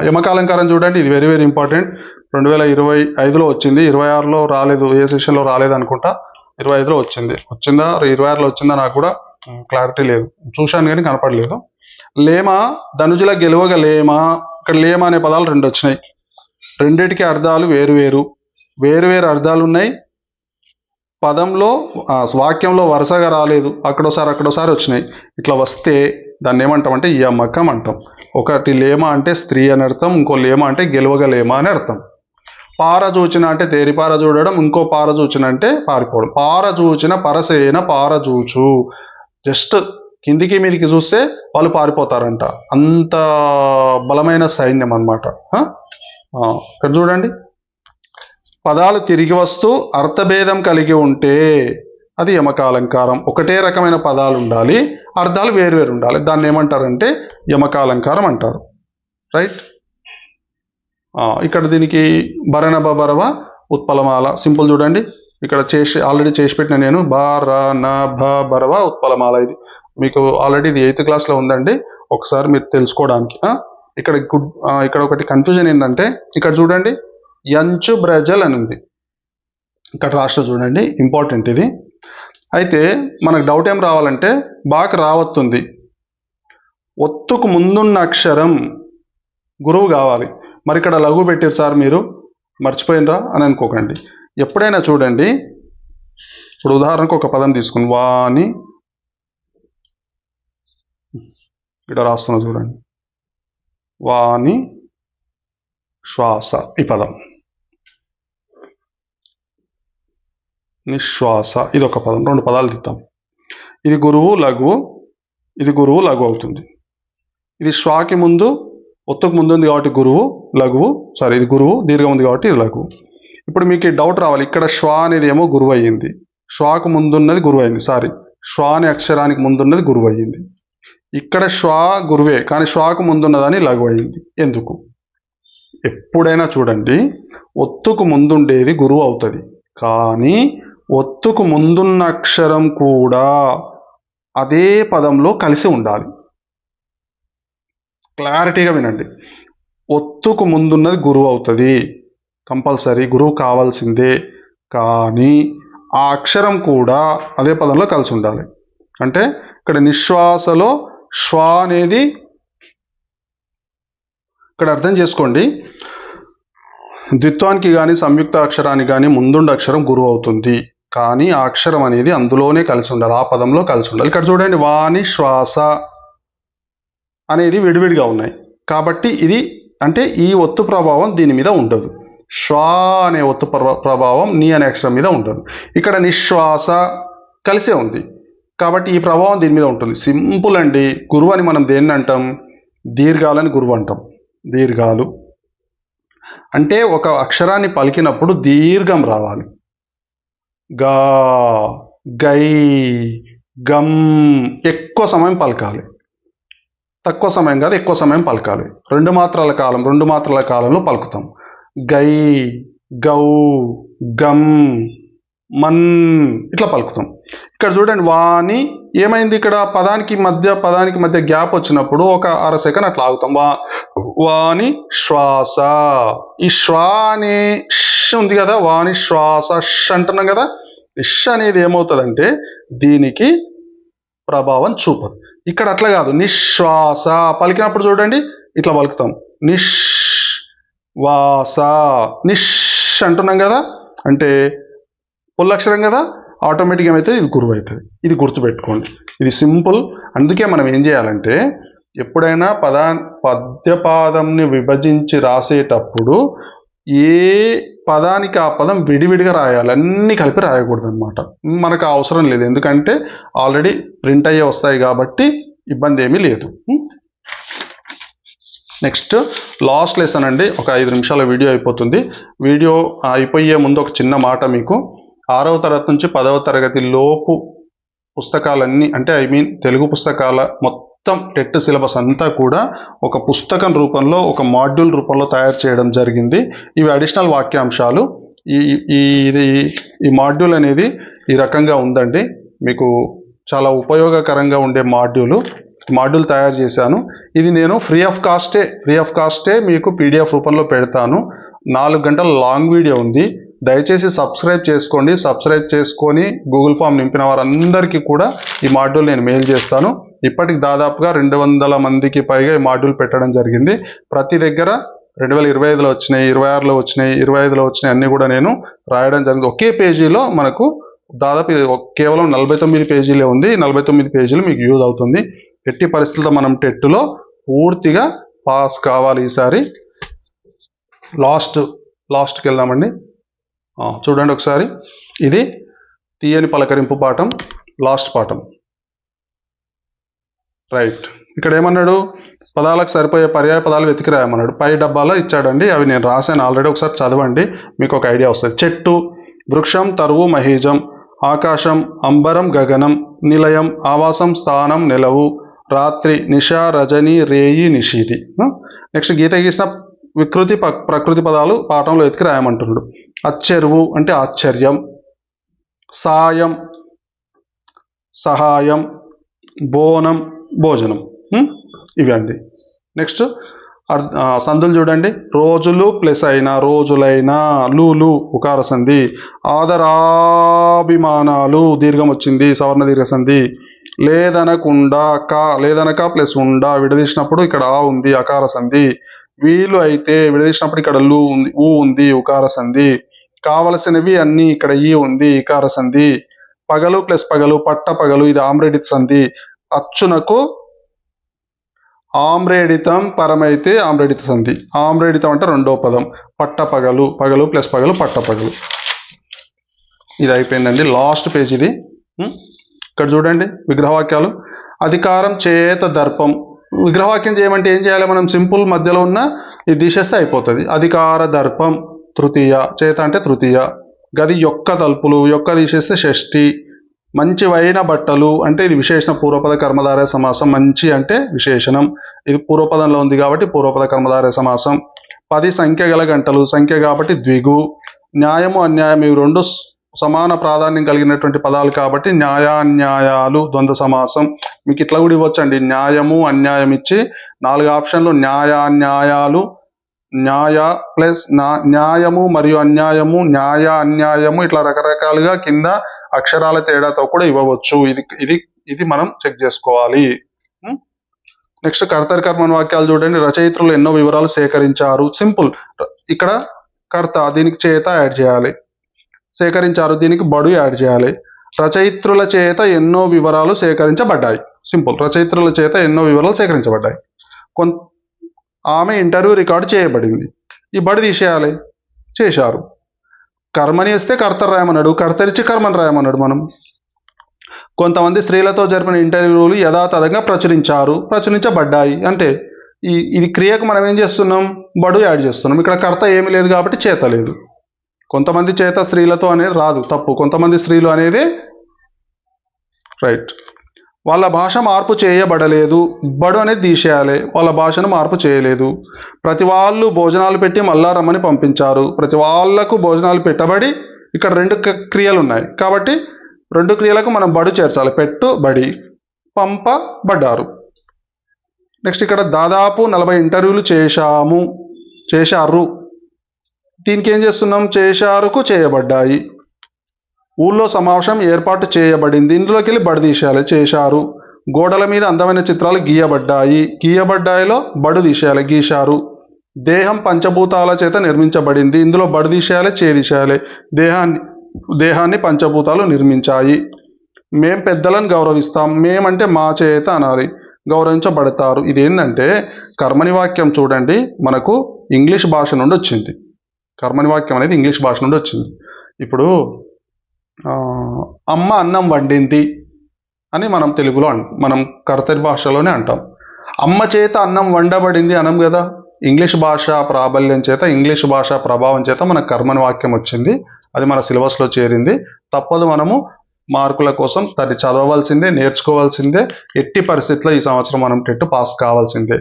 యమకాలంకారం చూడండి. ఇది వెరీ వెరీ ఇంపార్టెంట్. 2025లో వచ్చింది, 26లో రాలేదు. ఏ సెషన్లో రాలేదు అనుకుంటా. 25లో వచ్చిందా? 26లో వచ్చిందా? నాకు కూడా క్లారిటీ లేదు. చూశాను కానీ కనపడలేదు. లేమ, ధనుజుల గెలువగ లేమ. ఇక్కడ లేమ అనే పదాలు రెండు వచ్చినాయి. రెండిటికి అర్థాలు వేరు అర్థాలు ఉన్నాయి. పదంలో వాక్యంలో వరుసగా రాలేదు, అక్కడోసారి వచ్చినాయి. ఇట్లా వస్తే దాన్ని ఏమంటామంటే యమకం అంటాం. ఒకటి లేమ అంటే స్త్రీ అని అర్థం, ఇంకో లేమ అంటే గెలువగ లేమ అని అర్థం. పారజూచిన అంటే తేరిపార చూడడం, ఇంకో పారజూచిన అంటే పారిపోవడం. పారజూచిన, పరసేన, పారజూచు. జస్ట్ కిందికి మీదికి చూస్తే వాళ్ళు పారిపోతారంట, అంత బలమైన సైన్యం అన్నమాట. ఇక్కడ చూడండి. పదాలు తిరిగి వస్తూ అర్థభేదం కలిగి ఉంటే అది యమకాలంకారం. ఒకటే రకమైన పదాలు ఉండాలి, అర్థాలు వేరు ఉండాలి. దాన్ని ఏమంటారంటే యమకాలంకారం అంటారు. రైట్. ఇక్కడ దీనికి బరవ ఉత్పలమాల సింపుల్ చూడండి. ఇక్కడ ఆల్రెడీ చేసి పెట్టిన నేను బరవ ఉత్పలమాల. ఇది మీకు ఆల్రెడీ ఇది 8th క్లాస్లో ఉందండి, ఒకసారి మీరు తెలుసుకోవడానికి. ఇక్కడ ఒకటి కన్ఫ్యూజన్ ఏంటంటే, ఇక్కడ చూడండి యంచు బ్రజల్ అని ఉంది. ఇక్కడ రాష్ట్ర చూడండి, ఇంపార్టెంట్ ఇది. అయితే మనకు డౌట్ ఏం రావాలంటే, బాగా రావత్తుంది. ఒత్తుకు ముందున్న అక్షరం గురువు కావాలి. మరి ఇక్కడ లఘు పెట్టారు సార్, మీరు మర్చిపోయినరా అని అనుకోకండి. ఎప్పుడైనా చూడండి, ఇప్పుడు ఉదాహరణకు ఒక పదం తీసుకుని వాని, ఇక్కడ రాస్తున్నా చూడండి, వాని శ్వాస. ఈ పదం నిశ్వాస, ఇది ఒక పదం. రెండు పదాలు తిద్దాం. ఇది గురువు లఘువు, ఇది గురువు లఘు అవుతుంది. ఇది శ్వాకి ముందు, ఒత్తుకు ముందు ఉంది కాబట్టి గురువు లఘువు, ఇది గురువు, దీర్ఘం ఉంది కాబట్టి ఇది లఘువు. ఇప్పుడు మీకు డౌట్ రావాలి, ఇక్కడ శ్వా అనేది ఏమో గురువు అయ్యింది, శ్వాకు ముందున్నది గురువు అయింది. శ్వా అనే అక్షరానికి ముందున్నది గురువు అయ్యింది. ఇక్కడ శ్వా గురువే, కానీ శ్వాకు ముందున్నదని లఘు అయింది. ఎందుకు? ఎప్పుడైనా చూడండి, ఒత్తుకు ముందుండేది గురువు అవుతుంది, కానీ ఒత్తుకు ముందున్న అక్షరం కూడా అదే పదంలో కలిసి ఉండాలి. క్లారిటీగా వినండి. ఒత్తుకు ముందున్నది గురువు అవుతుంది, కంపల్సరీ గురువు కావాల్సిందే. కానీ ఆ అక్షరం కూడా అదే పదంలో కలిసి ఉండాలి. అంటే ఇక్కడ నిశ్వాసలో శ్వ అనేది ఇక్కడ అర్థం చేసుకోండి, ద్విత్వానికి కానీ సంయుక్త అక్షరానికి కానీ ముందుండే అక్షరం గురువు అవుతుంది. కానీ ఆ అక్షరం అనేది అందులోనే కలిసి ఉండాలి, ఆ పదంలో కలిసి ఉండాలి. ఇక్కడ చూడండి, వాణి శ్వాస అనేది విడివిడిగా ఉన్నాయి కాబట్టి ఇది అంటే ఈ ఒత్తు ప్రభావం దీని మీద ఉండదు. శ్వా అనే ఒత్తు ప్రభావం నీ అనే అక్షరం మీద ఉండదు. ఇక్కడ నిశ్వాస కలిసే ఉంది కాబట్టి ఈ ప్రభావం దీని మీద ఉంటుంది. సింపుల్ అండి. గురువు అని మనం దేన్ని అంటాం? దీర్ఘాలని గురువు అంటాం. దీర్ఘాలు అంటే ఒక అక్షరాన్ని పలికినప్పుడు దీర్ఘం రావాలి. గా, గై, గమ్ ఎక్కువ సమయం పలకాలి, తక్కువ సమయం కాదు ఎక్కువ సమయం పలకాలి. రెండు మాత్రాల కాలంలో పలుకుతాం. గై, గౌ, గమ్, మన్ ఇట్లా పలుకుతాం. ఇక్కడ చూడండి, వాని ఏమైంది, ఇక్కడ పదానికి మధ్య గ్యాప్ వచ్చినప్పుడు ఒక అర సెకండ్ అట్లా ఆగుతాం. వాని శ్వాస, ఈ శ్వా అనే ష్ ఉంది కదా, వాని శ్వాస ష్ అంటున్నాం కదా, ష్ అనేది ఏమవుతుందంటే దీనికి ప్రభావం చూపదు. ఇక్కడ అట్లా కాదు, నిశ్వాస పలికినప్పుడు చూడండి ఇట్లా పలుకుతాం, నిశ్వాస నిష్ అంటున్నాం కదా, అంటే పుల్లక్షరం కదా, ఆటోమేటిక్గా ఏమైతే ఇది గురువు అవుతుంది. ఇది గుర్తుపెట్టుకోండి, ఇది సింపుల్. అందుకే మనం ఏం చేయాలంటే ఎప్పుడైనా పద్యపాదంని విభజించి రాసేటప్పుడు ఏ పదానికి ఆ పదం విడివిడిగా రాయాలి, అన్నీ కలిపి రాయకూడదు అనమాట. మనకు అవసరం లేదు, ఎందుకంటే ఆల్రెడీ ప్రింట్ అయ్యే వస్తాయి కాబట్టి ఇబ్బంది ఏమీ లేదు. నెక్స్ట్ లాస్ట్ లెసన్ అండి, ఒక 5 నిమిషాల వీడియో అయిపోతుంది. వీడియో అయిపోయే ముందు ఒక చిన్న మాట, మీకు 6వ తరగతి నుంచి 10వ తరగతి లోపు పుస్తకాలన్నీ అంటే తెలుగు పుస్తకాల మొత్తం టెట్ సిలబస్ అంతా కూడా ఒక పుస్తకం రూపంలో, ఒక మాడ్యూల్ రూపంలో తయారు చేయడం జరిగింది. ఇవి అడిషనల్ వాక్యాంశాలు. ఈ మాడ్యూల్ అనేది ఈ రకంగా ఉందండి. మీకు చాలా ఉపయోగకరంగా ఉండే మాడ్యూల్ తయారు చేశాను. ఇది నేను ఫ్రీ ఆఫ్ కాస్టే మీకు పీడిఎఫ్ రూపంలో పెడతాను. 4 గంటల లాంగ్ వీడియో ఉంది. దయచేసి సబ్స్క్రైబ్ చేసుకోండి. సబ్స్క్రైబ్ చేసుకొని గూగుల్ ఫామ్ నింపిన వారందరికీ కూడా ఈ మాడ్యూల్ నేను మెయిల్ చేస్తాను. ఇప్పటికి దాదాపుగా 200 మందికి పైగా ఈ మాడ్యూల్ పెట్టడం జరిగింది. ప్రతి దగ్గర 2025లో వచ్చినాయి, 26లో వచ్చినాయి, 25లో వచ్చినాయి అన్నీ కూడా నేను రాయడం జరిగింది. ఒకే పేజీలో మనకు దాదాపు కేవలం 49 పేజీలే ఉంది. 49 పేజీలు మీకు యూజ్ అవుతుంది. ఎట్టి పరిస్థితుల్లో మనం టెట్లో పూర్తిగా పాస్ కావాలి ఈసారి. లాస్ట్కి వెళ్దామండి. చూడండి ఒకసారి, ఇది తీయని పలకరింపు పాఠం, లాస్ట్ పాఠం. రైట్, ఇక్కడ ఏమన్నాడు, పదాలకు సరిపోయే పర్యాయ పదాలు వెతికి రాయమన్నాడు. పై డబ్బాలో ఇచ్చాడండి, అవి నేను రాశాను ఆల్రెడీ, ఒకసారి చదవండి, మీకు ఒక ఐడియా వస్తుంది. చెట్టు, వృక్షం, తరువు, మహీజం, ఆకాశం, అంబరం, గగనం, నిలయం, ఆవాసం, స్థానం, నెలవు, రాత్రి, నిష, రజని, రేయి, నిషీది. నెక్స్ట్ గీత గీసిన వికృతి ప్రకృతి పదాలు పాఠంలో ఎతికి రాయమంటున్నాడు. అచ్చెరువు అంటే ఆశ్చర్యం, సాయం సహాయం, బోనం భోజనం, ఇవి అండి. నెక్స్ట్ సందులు చూడండి, రోజులు ప్లస్ అయినా, రోజులైనా, లూలు ఉకార సంధి, ఆదరాభిమానాలు దీర్ఘం వచ్చింది, సవర్ణ దీర్ఘ సంధి, లేదనకుండా లేదనక ప్లస్ ఉండా విడదీసినప్పుడు ఇక్కడ ఆ ఉంది అకార సంధి, వీలు అయితే విడదీసినప్పుడు ఇక్కడ లు ఉంది, ఊ ఉంది ఉకార సంధి, కావలసినవి అన్ని ఇక్కడ ఈ ఉంది ఇకార సంధి, పగలు ప్లస్ పగలు పట్ట పగలు ఇది ఆమ్రేడిత సంధి, అచ్చునకు ఆమ్రేడితం పరమైతే ఆమ్రేడిత సంధి, ఆమ్రేడితం అంటే రెండో పదం, పట్ట పగలు, పగలు ప్లస్ పగలు పట్ట పగలు. ఇది అయిపోయిందండి, లాస్ట్ పేజ్ ఇది. ఇక్కడ చూడండి విగ్రహవాక్యాలు. అధికారం చేత దర్పం, విగ్రహవాక్యం చేయమంటే ఏం చేయాలి మనం? సింపుల్, మధ్యలో ఉన్న ఇది తీసేస్తే అయిపోతుంది. అధికార దర్పం తృతీయ, చేత అంటే తృతీయ. గది యొక్క తలుపులు, యొక్క తీసేస్తే షష్ఠి. మంచివైన బట్టలు అంటే ఇది విశేషణ పూర్వపద కర్మధారయ సమాసం. మంచి అంటే విశేషణం, ఇది పూర్వపదంలో ఉంది కాబట్టి పూర్వపద కర్మధారయ సమాసం. 10 సంఖ్య గల గంటలు, సంఖ్య కాబట్టి ద్విగు. న్యాయము అన్యాయం ఇవి రెండు సమాన ప్రాధాన్యం కలిగినటువంటి పదాలు కాబట్టి న్యాయాన్యాయాలు ద్వంద్వ సమాసం. మీకు ఇట్లా కూడా ఇవ్వచ్చండి, న్యాయము అన్యాయం ఇచ్చి 4 ఆప్షన్లు న్యాయాన్యాయాలు న్యాయ ప్లస్ న్యాయము మరియు అన్యాయము, న్యాయ అన్యాయము, ఇట్లా రకరకాలుగా కింద అక్షరాల తేడాతో కూడా ఇవ్వవచ్చు. ఇది మనం చెక్ చేసుకోవాలి. నెక్స్ట్ కర్తరి కర్మని వాక్యాలు చూడండి. రచయిత్రులు ఎన్నో వివరాలు సేకరించారు. సింపుల్. ఇక్కడ కర్త, దీనికి చేత యాడ్ చేయాలి. సేకరించారు, దీనికి బడు యాడ్ చేయాలి. రచయిత్రుల చేత ఎన్నో వివరాలు సేకరించబడ్డాయి. సింపుల్. రచయిత్రుల చేత ఎన్నో వివరాలు సేకరించబడ్డాయి. ఆమె ఇంటర్వ్యూ రికార్డు చేయబడింది. ఈ బడి తీసేయాలి. చేశారు. కర్మని ఇస్తే కర్తరు రాయమన్నాడు, కర్తరిచ్చి కర్మని రాయమన్నాడు. మనం కొంతమంది స్త్రీలతో జరిపిన ఇంటర్వ్యూలు యథాతథంగా ప్రచురించబడ్డాయి. అంటే ఇది క్రియకు మనం ఏం చేస్తున్నాం? బడు యాడ్ చేస్తున్నాం. ఇక్కడ కర్త ఏమీ లేదు కాబట్టి చేత లేదు. కొంతమంది చేత స్త్రీలతో అనేది రాదు, తప్పు. కొంతమంది స్త్రీలు అనేది రైట్. వాళ్ళ భాష మార్పు చేయబడలేదు, బడు అనేది తీసేయాలి. వాళ్ళ భాషను మార్పు చేయలేదు. ప్రతి వాళ్ళు భోజనాలు పెట్టి మళ్ళా రమ్మని పంపించారు. ప్రతి వాళ్లకు భోజనాలు పెట్టబడి, ఇక్కడ 2 క్రియలు ఉన్నాయి కాబట్టి 2 క్రియలకు మనం బడు చేర్చాలి. పెట్టు బడి, పంపబడ్డారు. నెక్స్ట్ ఇక్కడ దాదాపు 40 ఇంటర్వ్యూలు చేశారు. దీనికి ఏం చేస్తున్నాం? చేశారుకు చేయబడ్డాయి. ఊళ్ళో సమావేశం ఏర్పాటు చేయబడింది. ఇందులోకి వెళ్ళి బడు తీసేయాలి. చేశారు. గోడల మీద అందమైన చిత్రాలు గీయబడ్డాయి. గీయబడ్డాయిలో బడు తీసేయాలి. గీశారు. దేహం పంచభూతాల చేత నిర్మించబడింది. ఇందులో బడు తీసేయాలి, తీసేయాలి. దేహాన్ని పంచభూతాలు నిర్మించాయి. మేం పెద్దలను గౌరవిస్తాం. మేమంటే మా చేత అనాలి. గౌరవించబడతారు. ఇది ఏంటంటే కర్మని వాక్యం చూడండి, మనకు ఇంగ్లీష్ భాష నుండి వచ్చింది. కర్మని వాక్యం అనేది ఇంగ్లీష్ భాష నుండి వచ్చింది. ఇప్పుడు అమ్మ అన్నం వండింది అని మనం తెలుగులో మనం కర్తరి భాషలోనే అంటాం. అమ్మ చేత అన్నం వండబడింది అనం కదా. ఇంగ్లీష్ భాష ప్రాబల్యం చేత, ఇంగ్లీష్ భాష ప్రభావం చేత మన కర్మని వాక్యం వచ్చింది. అది మన సిలబస్లో చేరింది. తప్పదు, మనము మార్కుల కోసం దాన్ని చదవవలసిందే, నేర్చుకోవాల్సిందే. ఎట్టి పరిస్థితుల్లో ఈ సంవత్సరం మనం టెట్ పాస్ కావాల్సిందే.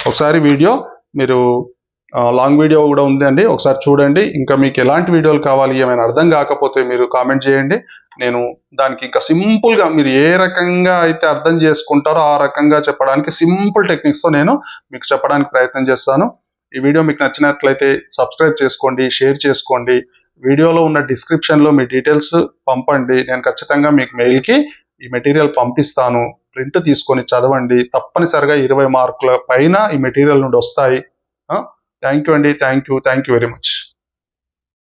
ఒకసారి వీడియో మీరు లాంగ్ వీడియో కూడా ఉంది అండి, ఒకసారి చూడండి. ఇంకా మీకు ఎలాంటి వీడియోలు కావాలి, ఏమైనా అర్థం కాకపోతే మీరు కామెంట్ చేయండి. నేను దానికి ఇంకా సింపుల్గా మీరు ఏ రకంగా అయితే అర్థం చేసుకుంటారో ఆ రకంగా చెప్పడానికి సింపుల్ టెక్నిక్స్తో నేను మీకు చెప్పడానికి ప్రయత్నం చేస్తాను. ఈ వీడియో మీకు నచ్చినట్లయితే సబ్స్క్రైబ్ చేసుకోండి, షేర్ చేసుకోండి. వీడియోలో ఉన్న డిస్క్రిప్షన్లో మీ డీటెయిల్స్ పంపండి. నేను ఖచ్చితంగా మీకు మెయిల్కి ఈ మెటీరియల్ పంపిస్తాను. ప్రింట్ తీసుకొని చదవండి. తప్పనిసరిగా 20 మార్కుల పైన ఈ మెటీరియల్ నుండి వస్తాయి. థ్యాంక్ యూ అండి. Thank you very much.